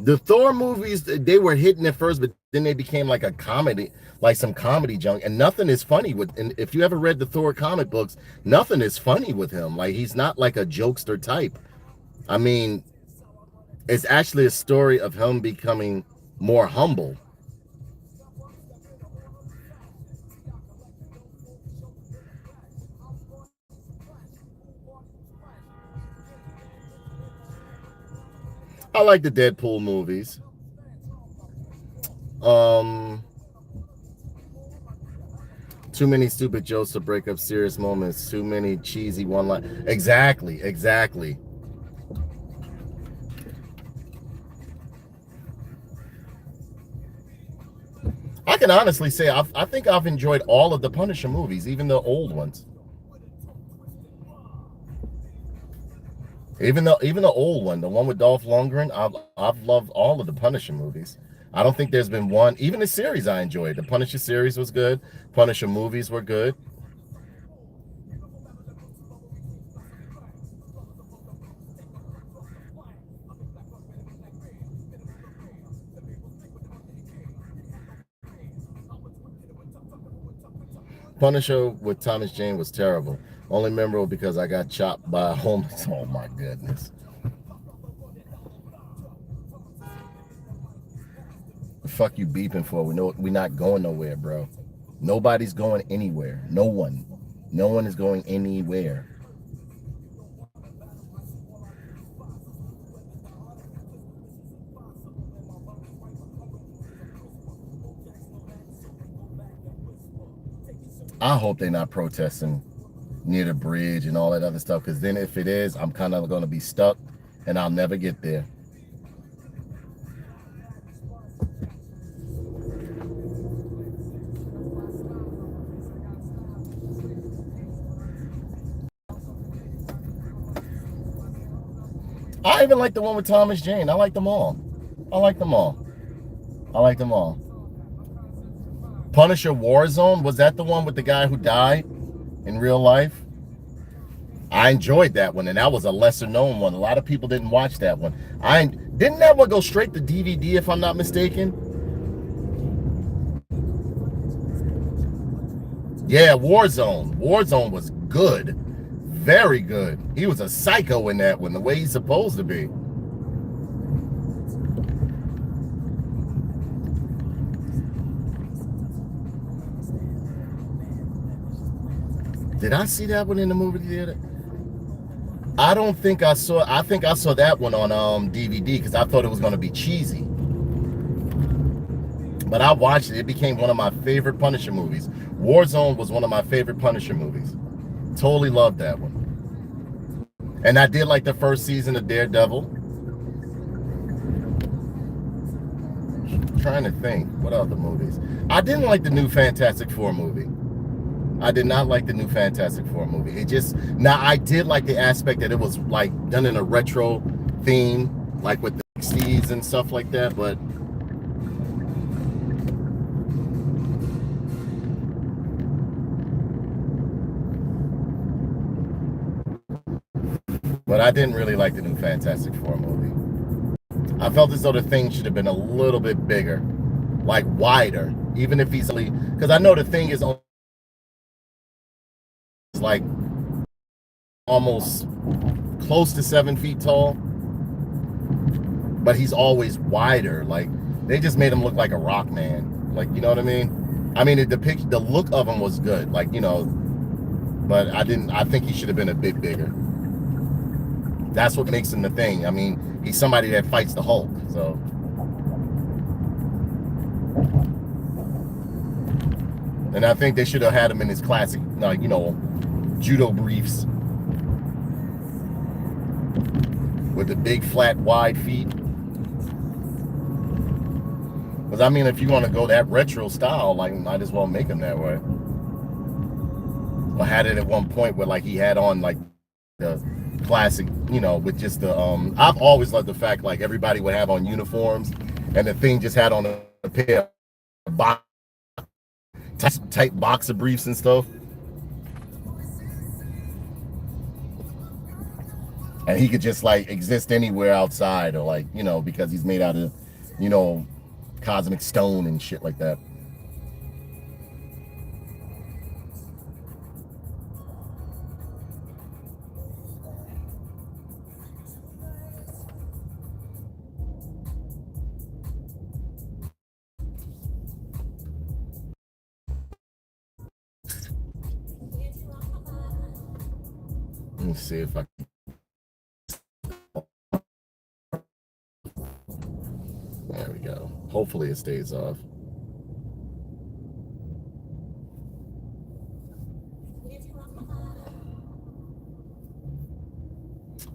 The Thor movies, they were hitting at first, but then they became like a comedy, like some comedy junk, and nothing is funny with. And if you ever read the Thor comic books, nothing is funny with him. Like, he's not like a jokester type. I mean, it's actually a story of him becoming more humble. I like the Deadpool movies. Um, Too many stupid jokes to break up serious moments. Too many cheesy one line. Exactly. I can honestly say I think I've enjoyed all of the Punisher movies, even the old ones. Even the old one, the one with Dolph Lundgren, I've loved all of the Punisher movies. I don't think there's been one, even the series I enjoyed. The Punisher series was good. Punisher movies were good. Punisher with Thomas Jane was terrible. Only memorable because I got chopped by a homeless. Oh my goodness. The fuck you beeping for? We know we're not going nowhere, bro. Nobody's going anywhere. No one. No one is going anywhere. I hope they're not protesting near the bridge and all that other stuff, because then if it is, I'm kind of going to be stuck and I'll never get there. I even like the one with Thomas Jane. I like them all. I like them all. I like them all. Punisher Warzone, was that the one with the guy who died in real life? I enjoyed that one, and that was a lesser known one. A lot of people didn't watch that one. Didn't that one go straight to DVD, if I'm not mistaken? Yeah, Warzone. Warzone was good. Very good. He was a psycho in that one, the way he's supposed to be. Did I see that one in the movie theater? I don't think I saw. I think I saw that one on DVD because I thought it was going to be cheesy. But I watched it. It became one of my favorite Punisher movies. Warzone was one of my favorite Punisher movies. Totally loved that one. And I did like the first season of Daredevil. I'm trying to think, what other movies? I didn't like the new Fantastic Four movie. I did not like the new Fantastic Four movie. Now I did like the aspect that it was like done in a retro theme, like with the 60s and stuff like that, but I didn't really like the new Fantastic Four movie. I felt as though the thing should have been a little bit bigger, like wider, even if he's only, because I know the thing is like almost close to 7 feet tall, but he's always wider. Like they just made him look like a rock man. Like, you know what I mean? I mean, the look of him was good, like, you know, but I think he should have been a bit bigger. That's what makes him the thing. I mean, he's somebody that fights the Hulk, so. And I think they should have had him in his classic, you know, judo briefs with the big, flat, wide feet. Because, I mean, if you want to go that retro style, like, might as well make him that way. I had it at one point where, like, he had on, like, the classic, you know, with just the, I've always loved the fact, like, everybody would have on uniforms, and the thing just had on a pair of tight boxer briefs and stuff. And he could just, like, exist anywhere outside, or, like, you know, because he's made out of, you know, cosmic stone and shit like that. Let me see if I can. There we go. Hopefully it stays off.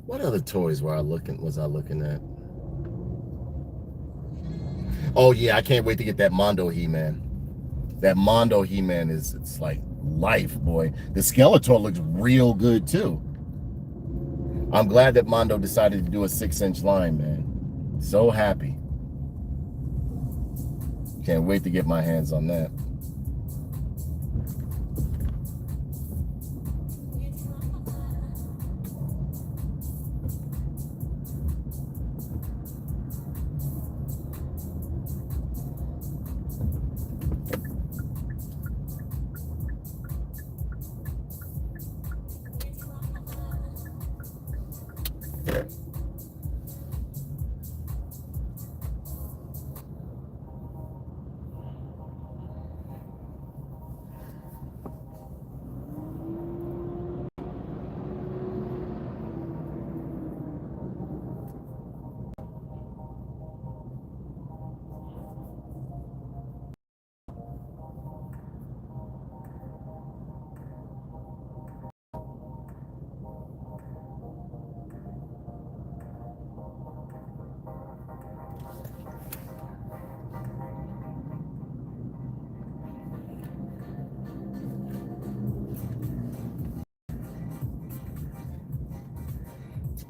What other toys was I looking at? Oh yeah, I can't wait to get that Mondo He-Man. That Mondo He-Man it's like life, boy. The Skeletor looks real good too. I'm glad that Mondo decided to do a 6-inch line, man. So happy. Can't wait to get my hands on that.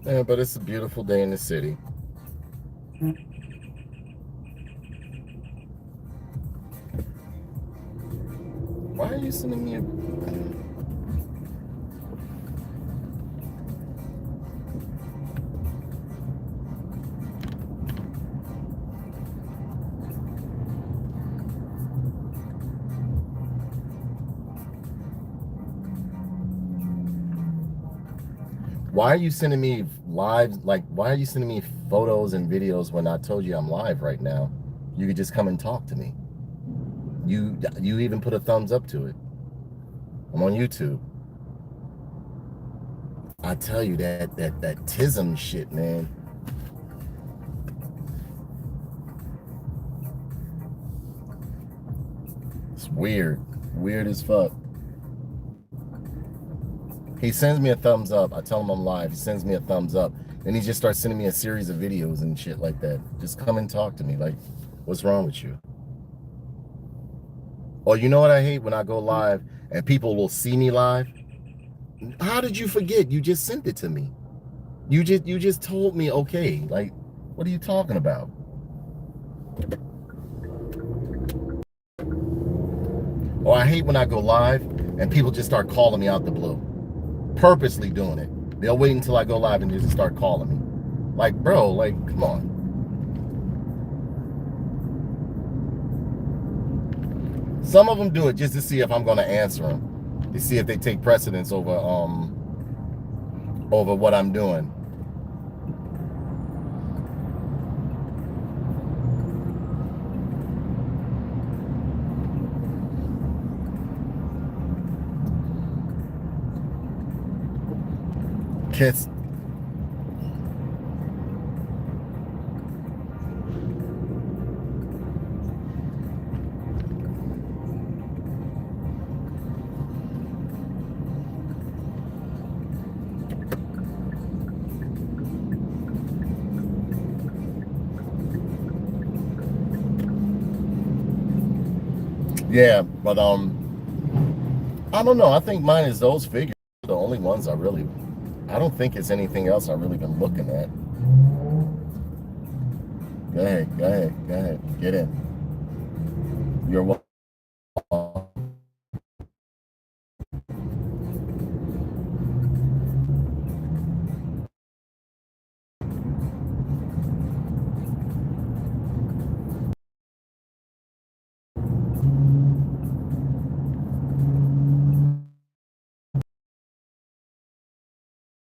Yeah, but it's a beautiful day in the city. Why are you sending me a... Why are you sending me live? Like, why are you sending me photos and videos when I told you I'm live right now? You could just come and talk to me. You even put a thumbs up to it. I'm on YouTube. I tell you that tism shit, man. It's weird. Weird as fuck. He sends me a thumbs up. I tell him I'm live. He sends me a thumbs up. And he just starts sending me a series of videos and shit like that. Just come and talk to me. Like, what's wrong with you? Or you know what I hate when I go live and people will see me live? How did you forget? You just sent it to me. You just told me okay. Like, what are you talking about? Or I hate when I go live and people just start calling me out the blue. Purposely doing it. They'll wait until I go live and just start calling me. Like, bro, like, come on. Some of them do it just to see if I'm going to answer them, to see if they take precedence over what I'm doing. Kiss. Yeah, but I don't know. I think mine is those figures. The only ones I really, I don't think it's anything else I've really been looking at. Go ahead, go ahead, go ahead. Get in. You're welcome.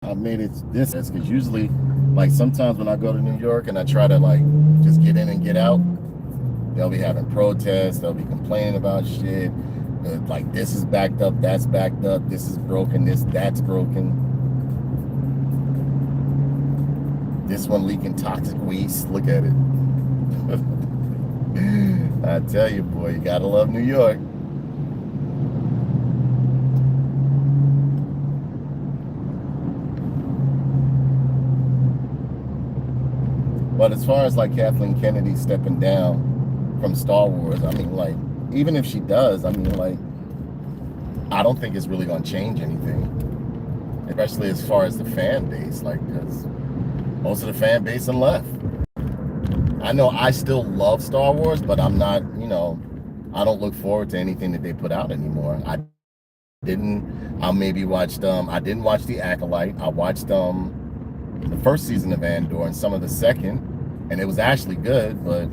I made it this because usually, like sometimes when I go to New York and I try to like just get in and get out, they'll be having protests. They'll be complaining about shit. Like this is backed up, that's backed up, this is broken, that's broken. This one leaking toxic waste. Look at it. I tell you, boy, you gotta love New York. But as far as like Kathleen Kennedy stepping down from Star Wars, I mean, like, even if she does, I mean, like, I don't think it's really going to change anything, especially as far as the fan base, like, because most of the fan base are left. I know I still love Star Wars, but I'm not, I don't look forward to anything that they put out anymore. I maybe watched, I didn't watch The Acolyte. I watched, the first season of Andor and some of the second, and it was actually good, but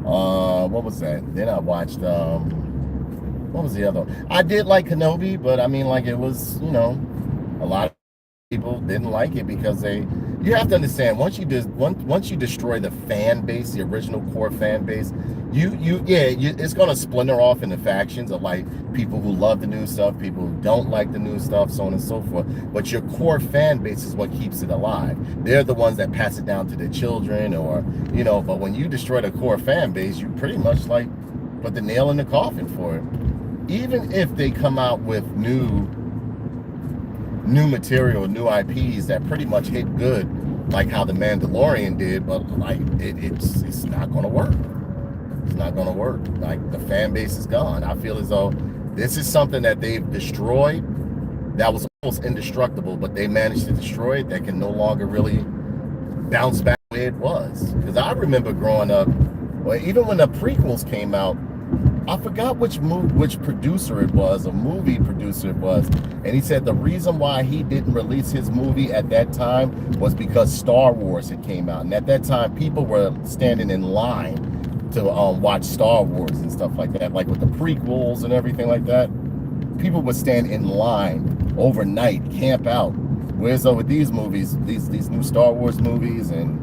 what was that? Then I watched what was the other one? I did like Kenobi, but I mean, like, it was, a lot of people didn't like it because you have to understand, once you destroy the fan base, the original core fan base, it's going to splinter off into factions of like people who love the new stuff, people who don't like the new stuff, so on and so forth. But your core fan base is what keeps it alive. They're the ones that pass it down to their children, or but when you destroy the core fan base, you pretty much like put the nail in the coffin for it. Even if they come out with new material, new IPs that pretty much hit good, like how The Mandalorian did, but like it's not gonna work. It's not gonna work. Like, the fan base is gone. I feel as though this is something that they've destroyed, that was almost indestructible, but they managed to destroy it, that can no longer really bounce back where it was. Because I remember growing up, well, even when the prequels came out, I forgot which producer it was, a movie producer it was, and he said the reason why he didn't release his movie at that time was because Star Wars had came out, and at that time people were standing in line to watch Star Wars and stuff like that, like with the prequels and everything like that. People would stand in line overnight, camp out. Whereas with these movies, these new Star Wars movies and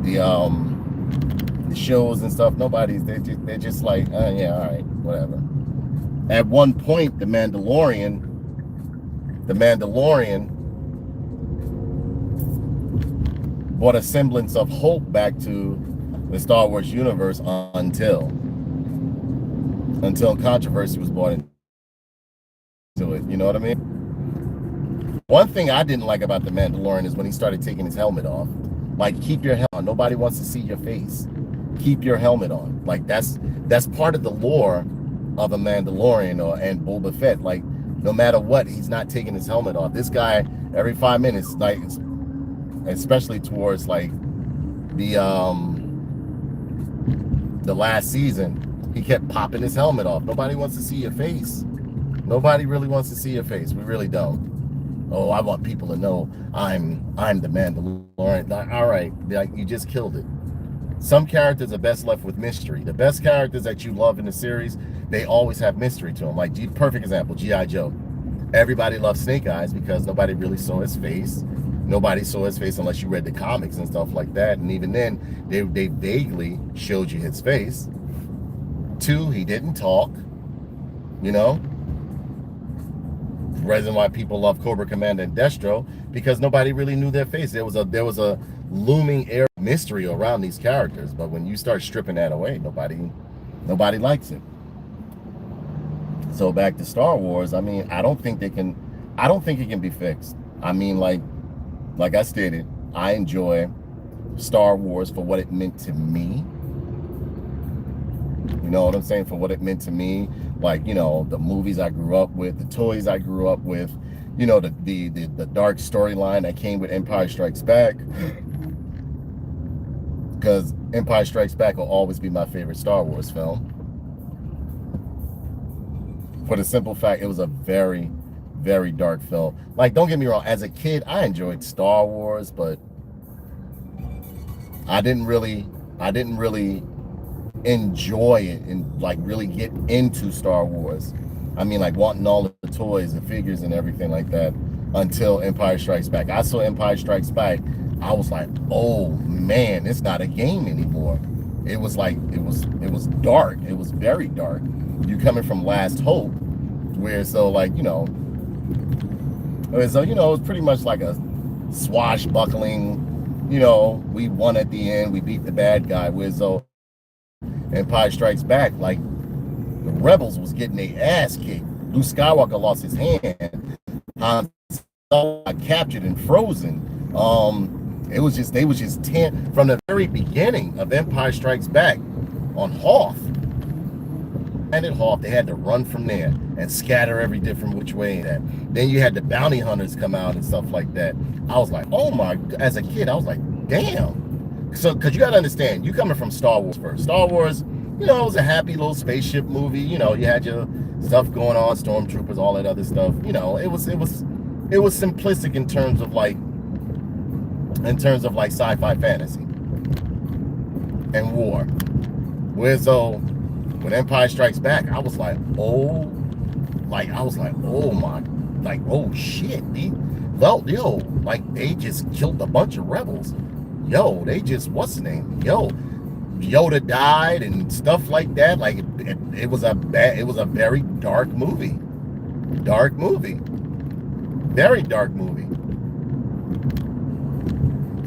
the shows and stuff, they're just like, yeah, all right, whatever. At one point, the Mandalorian brought a semblance of hope back to the Star Wars universe until controversy was brought into it. You know what I mean? One thing I didn't like about the Mandalorian is when he started taking his helmet off. Like, keep your helmet on. Nobody wants to see your face. Keep your helmet on. Like, that's part of the lore of a Mandalorian and Boba Fett. Like, no matter what, he's not taking his helmet off. This guy, every 5 minutes, like, especially towards like the last season, he kept popping his helmet off. Nobody wants to see your face. Nobody really wants to see your face. We really don't. Oh, I want people to know I'm the Mandalorian. All right, like, you just killed it. Some characters are best left with mystery. The best characters that you love in the series, they always have mystery to them. Like, perfect example, G.I. Joe. Everybody loves Snake Eyes because nobody really saw his face. Nobody saw his face unless you read the comics and stuff like that. And even then, they vaguely showed you his face. 2, he didn't talk, you know? Reason why people love Cobra Commander and Destro, because nobody really knew their face. There was a looming air of mystery around these characters, but when you start stripping that away, nobody likes it. So back to Star Wars, I mean, I don't think it can be fixed. I mean, like I stated, I enjoy Star Wars for what it meant to me. You know what I'm saying? For what it meant to me, like, you know, the movies I grew up with, the toys I grew up with, you know, the dark storyline that came with Empire Strikes Back. Because Empire Strikes Back will always be my favorite Star Wars film. For the simple fact, it was a very, very dark film. Like, don't get me wrong, as a kid, I enjoyed Star Wars, but I didn't really enjoy it and like really get into Star Wars. I mean, like, wanting all the toys and figures and everything like that until Empire Strikes Back. I saw Empire Strikes Back, I was like, oh man, it's not a game anymore. It was like, it was dark. It was very dark. You coming from Last Hope, where so like, you know, so, you know, it's pretty much like a swashbuckling, you know, we won at the end, we beat the bad guy. Where so Empire Strikes Back, like, the rebels was getting their ass kicked. Luke Skywalker lost his hand. Han Solo got captured and frozen. They was just 10 from the very beginning of Empire Strikes Back on Hoth. And at Hoth, they had to run from there and scatter every different which way. Then you had the bounty hunters come out and stuff like that. I was like, oh my! As a kid, I was like, damn. So, because you got to understand, you coming from Star Wars first. Star Wars, you know, it was a happy little spaceship movie. You know, you had your stuff going on, stormtroopers, all that other stuff. You know, it was simplistic in terms of like sci-fi fantasy and war. Whereas though, when Empire Strikes Back, I was like, oh my, like, oh shit, like, they just killed a bunch of rebels. Yo, they just, what's the name? Yo, Yoda died and stuff like that. Like, it was a very dark movie. Very dark movie.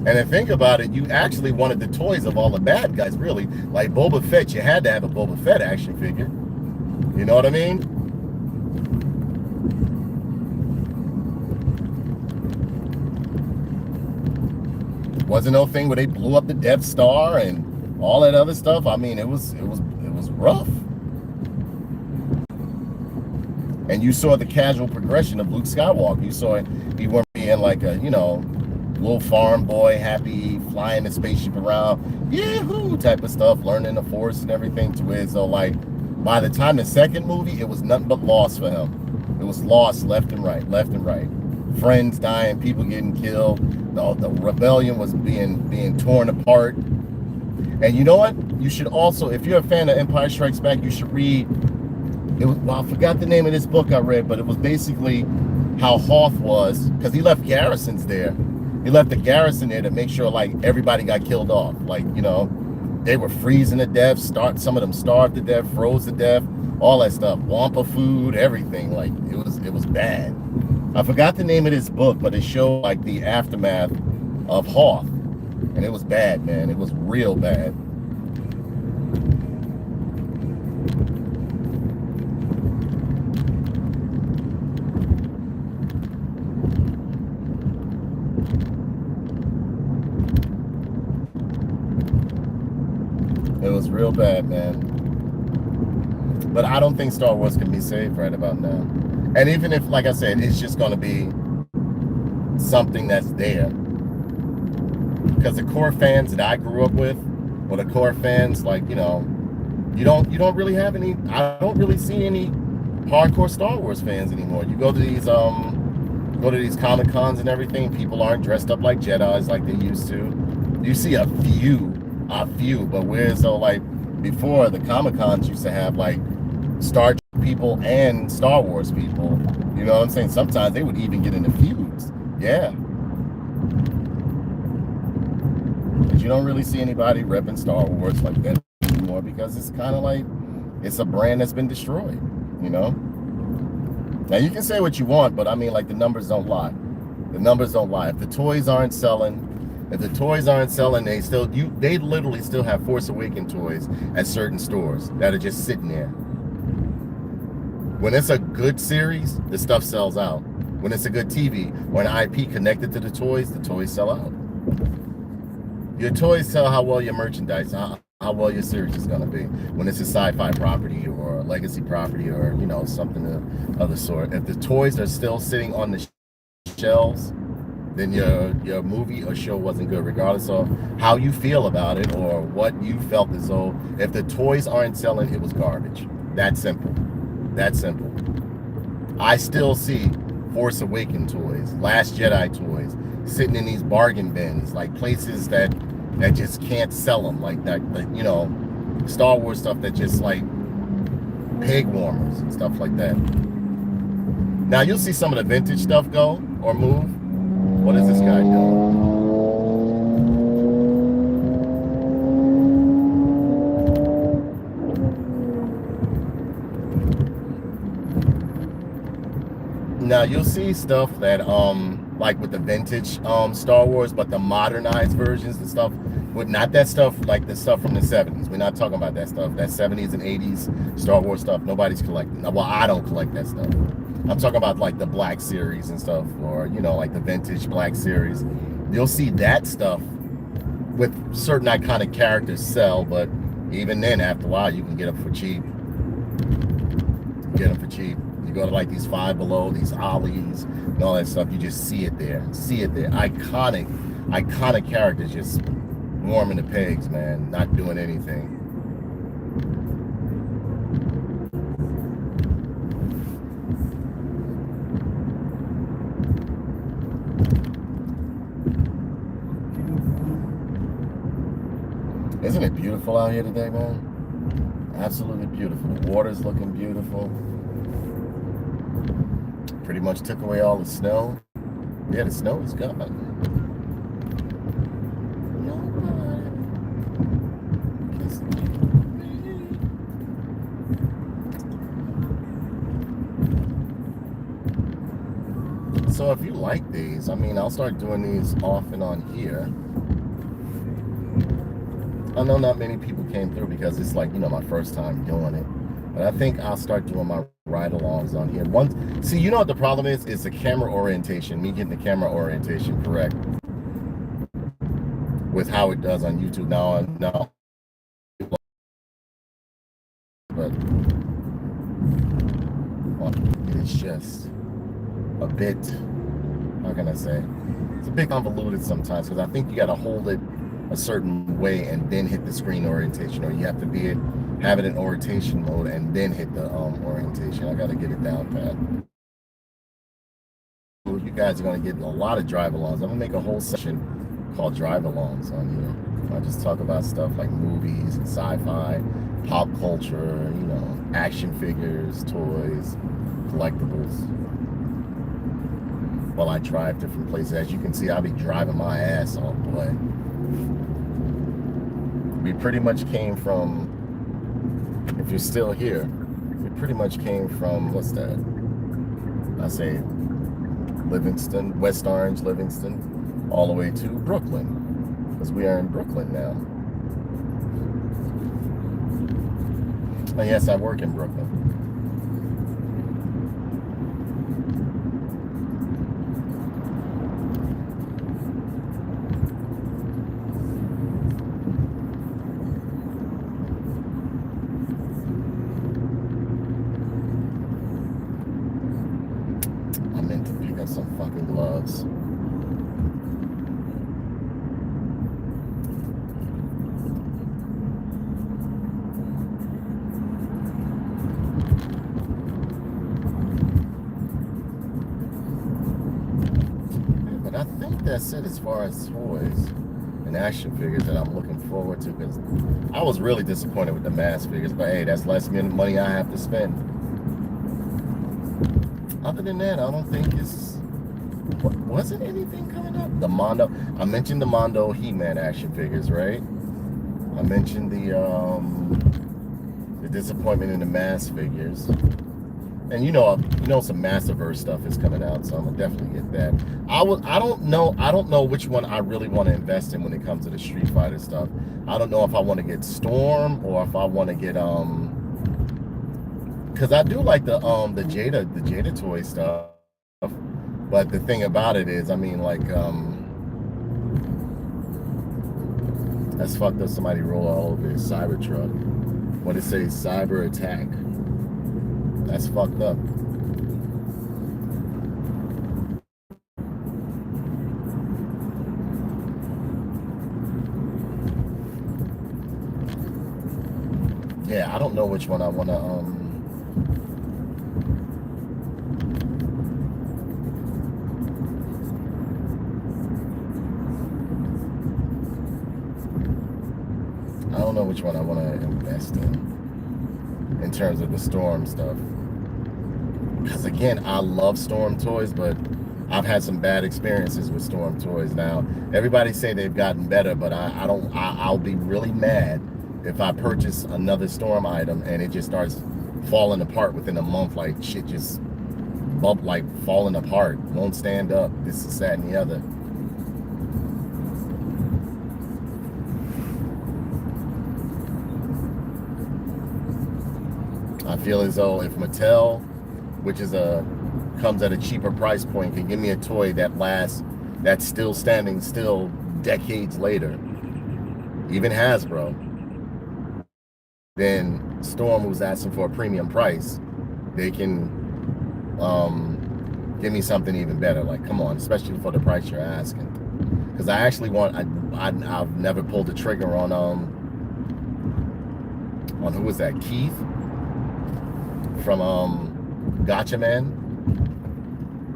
And then think about it, you actually wanted the toys of all the bad guys, really. Like Boba Fett, you had to have a Boba Fett action figure. You know what I mean? Wasn't no thing where they blew up the Death Star and all that other stuff. I mean, it was rough. And you saw the casual progression of Luke Skywalker. You saw it, he went being like a, you know, little farm boy, happy, flying the spaceship around, yahoo type of stuff, learning the Force and everything, to where so like by the time the second movie, it was nothing but loss for him. It was lost left and right, left and right. Friends dying, people getting killed. The rebellion was being torn apart. And you know what? You should also, if you're a fan of Empire Strikes Back, you should read. It was, well, I forgot the name of this book I read, but it was basically how Hoth was, because he left garrisons there. He left the garrison there to make sure like everybody got killed off. Like, you know, they were freezing to death, some of them starved to death, froze to death, all that stuff. Wampa food, everything. Like it was bad. I forgot the name of this book, but it showed like the aftermath of Hoth. And it was bad, man. It was real bad. It was real bad, man. But I don't think Star Wars can be saved right about now. And even if, like I said, it's just going to be something that's there. Because the core fans that I grew up with, or the core fans, like, you know, you don't really have any, I don't really see any hardcore Star Wars fans anymore. You go to these Comic Cons and everything, people aren't dressed up like Jedis like they used to. You see a few, but whereas though like before, the Comic Cons used to have like Star Trek people and Star Wars people. You know what I'm saying? Sometimes they would even get into feuds. Yeah. But you don't really see anybody repping Star Wars like that anymore, because it's kind of like, it's a brand that's been destroyed, you know? Now you can say what you want, but I mean, like, the numbers don't lie. The numbers don't lie. If the toys aren't selling, they literally still have Force Awakens toys at certain stores that are just sitting there. When it's a good series, the stuff sells out. When it's a good TV or an IP connected to the toys sell out. Your toys tell how well your merchandise, how well your series is going to be. When it's a sci-fi property or a legacy property, or, you know, something of the sort. If the toys are still sitting on the shelves, then your movie or show wasn't good, regardless of how you feel about it or what you felt as though. If the toys aren't selling, it was garbage. That simple. That simple. I still see Force Awakens toys, Last Jedi toys, sitting in these bargain bins, like places that just can't sell them, like that, like, you know, Star Wars stuff that just like peg warmers and stuff like that. Now you'll see some of the vintage stuff go or move. What is this guy doing? Now you'll see stuff that like with the vintage Star Wars, but the modernized versions and stuff, with not that stuff like the stuff from the 70s. We're not talking about that stuff. That 70s and 80s Star Wars stuff, nobody's collecting. Well, I don't collect that stuff. I'm talking about like the Black series and stuff, or, you know, like the vintage Black series. You'll see that stuff with certain iconic characters sell, but even then, after a while, you can get them for cheap. Get them for cheap. You go to like these Five Below, these Ollies, and all that stuff. You just see it there. See it there. Iconic characters just warming the pegs, man. Not doing anything. Isn't it beautiful out here today, man? Absolutely beautiful. The water's looking beautiful. Pretty much took away all the snow. Yeah, the snow is gone. So if you like these, I mean, I'll start doing these off and on here. I know not many people came through because it's like, you know, my first time doing it. But I think I'll start doing my ride-alongs on here. See, you know what the problem is? It's the camera orientation. Me getting the camera orientation correct with how it does on YouTube. Now, but is just a bit, how can I say? It's a bit convoluted sometimes because I think you got to hold it a certain way and then hit the screen orientation, or you have to have it in orientation mode and then hit the orientation. I got to get it down pat. You guys are going to get a lot of drive-alongs. I'm going to make a whole session called drive-alongs on here. I just talk about stuff like movies and sci-fi, pop culture, you know, action figures, toys, collectibles. While I drive different places. As you can see, I'll be driving my ass off, boy. We pretty much came from, if you're still here, we pretty much came from, what's that? I say Livingston, West Orange, Livingston, all the way to Brooklyn, because we are in Brooklyn now. And yes, I work in Brooklyn. I meant to pick up some fucking gloves. But I think that's it as far as toys and action figures that I'm looking forward to, because I was really disappointed with the m.a.s.k figures, but hey, that's less money I have to spend. Other than that, I don't think it's, wasn't anything coming up. The Mondo, I mentioned the Mondo He-Man action figures, right? I mentioned the disappointment in the m.a.s.k figures. And you know some Masterverse stuff is coming out, so I'm gonna definitely get that. I don't know which one I really want to invest in when it comes to the Street Fighter stuff. I don't know if I want to get Storm or if I want to get because I do like the Jada toy stuff. But the thing about it is, I mean, like, that's fucked up. Somebody roll all over his Cybertruck. What it say? Cyber attack. That's fucked up. Yeah, I don't know which one I want to I don't know which one I want to invest in terms of the Storm stuff. Because again, I love Storm toys, but I've had some bad experiences with Storm toys. Now, everybody say they've gotten better, but I'll be really mad if I purchase another Storm item and it just starts falling apart within a month, like shit just falling apart, won't stand up, this is that and the other. I feel as though if Mattel, which is comes at a cheaper price point, can give me a toy that lasts, that's still standing still decades later, even Hasbro, then Storm, who's asking for a premium price, they can give me something even better. Like, come on, especially for the price you're asking. Because I actually want, I've never pulled the trigger on who was that, Keith from Gotcha Man,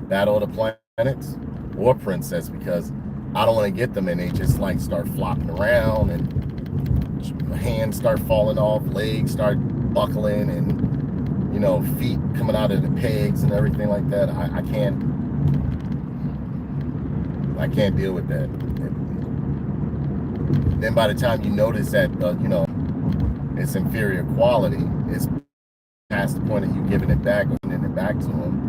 Battle of the Planets, or Princess, because I don't want to get them and they just like start flopping around and hands start falling off, legs start buckling, and you know, feet coming out of the pegs and everything like that. I can't deal with that. Then by the time you notice that you know, it's inferior quality, it's past the point of you giving it back or sending it back to them.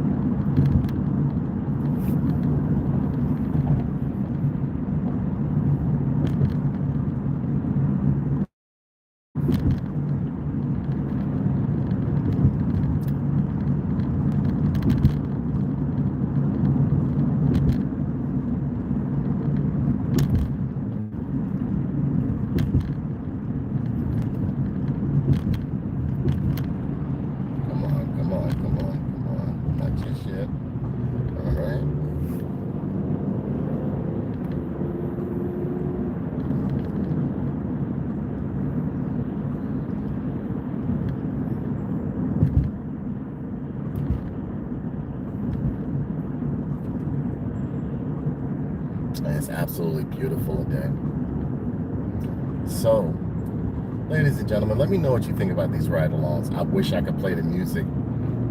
absolutely beautiful day. So, ladies and gentlemen, let me know what you think about these ride-alongs. I wish I could play the music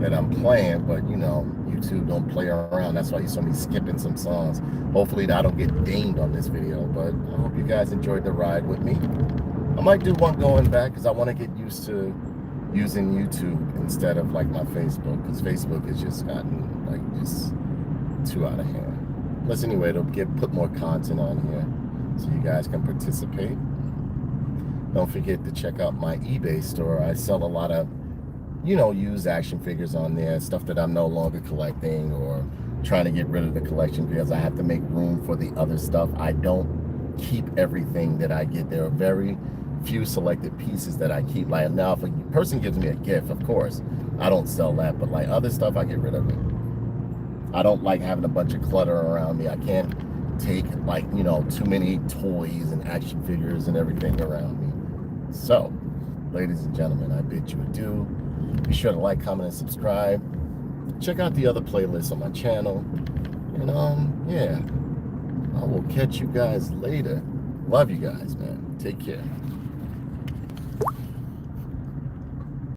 that I'm playing, but you know, YouTube don't play around. That's why you saw me skipping some songs. Hopefully I don't get dinged on this video, but I hope you guys enjoyed the ride with me. I might do one going back because I want to get used to using YouTube instead of like my Facebook, because Facebook has just gotten like just too out of hand. Plus anyway, it'll put more content on here so you guys can participate. Don't forget to check out my eBay store. I sell a lot of, you know, used action figures on there, stuff that I'm no longer collecting or trying to get rid of the collection because I have to make room for the other stuff. I don't keep everything that I get. There are very few selected pieces that I keep. Like now, if a person gives me a gift, of course, I don't sell that, but like other stuff, I get rid of it. I don't like having a bunch of clutter around me. I can't take like, you know, too many toys and action figures and everything around me. So, ladies and gentlemen, I bid you adieu. Be sure to like, comment, and subscribe. Check out the other playlists on my channel. And yeah, I will catch you guys later. Love you guys, man. Take care.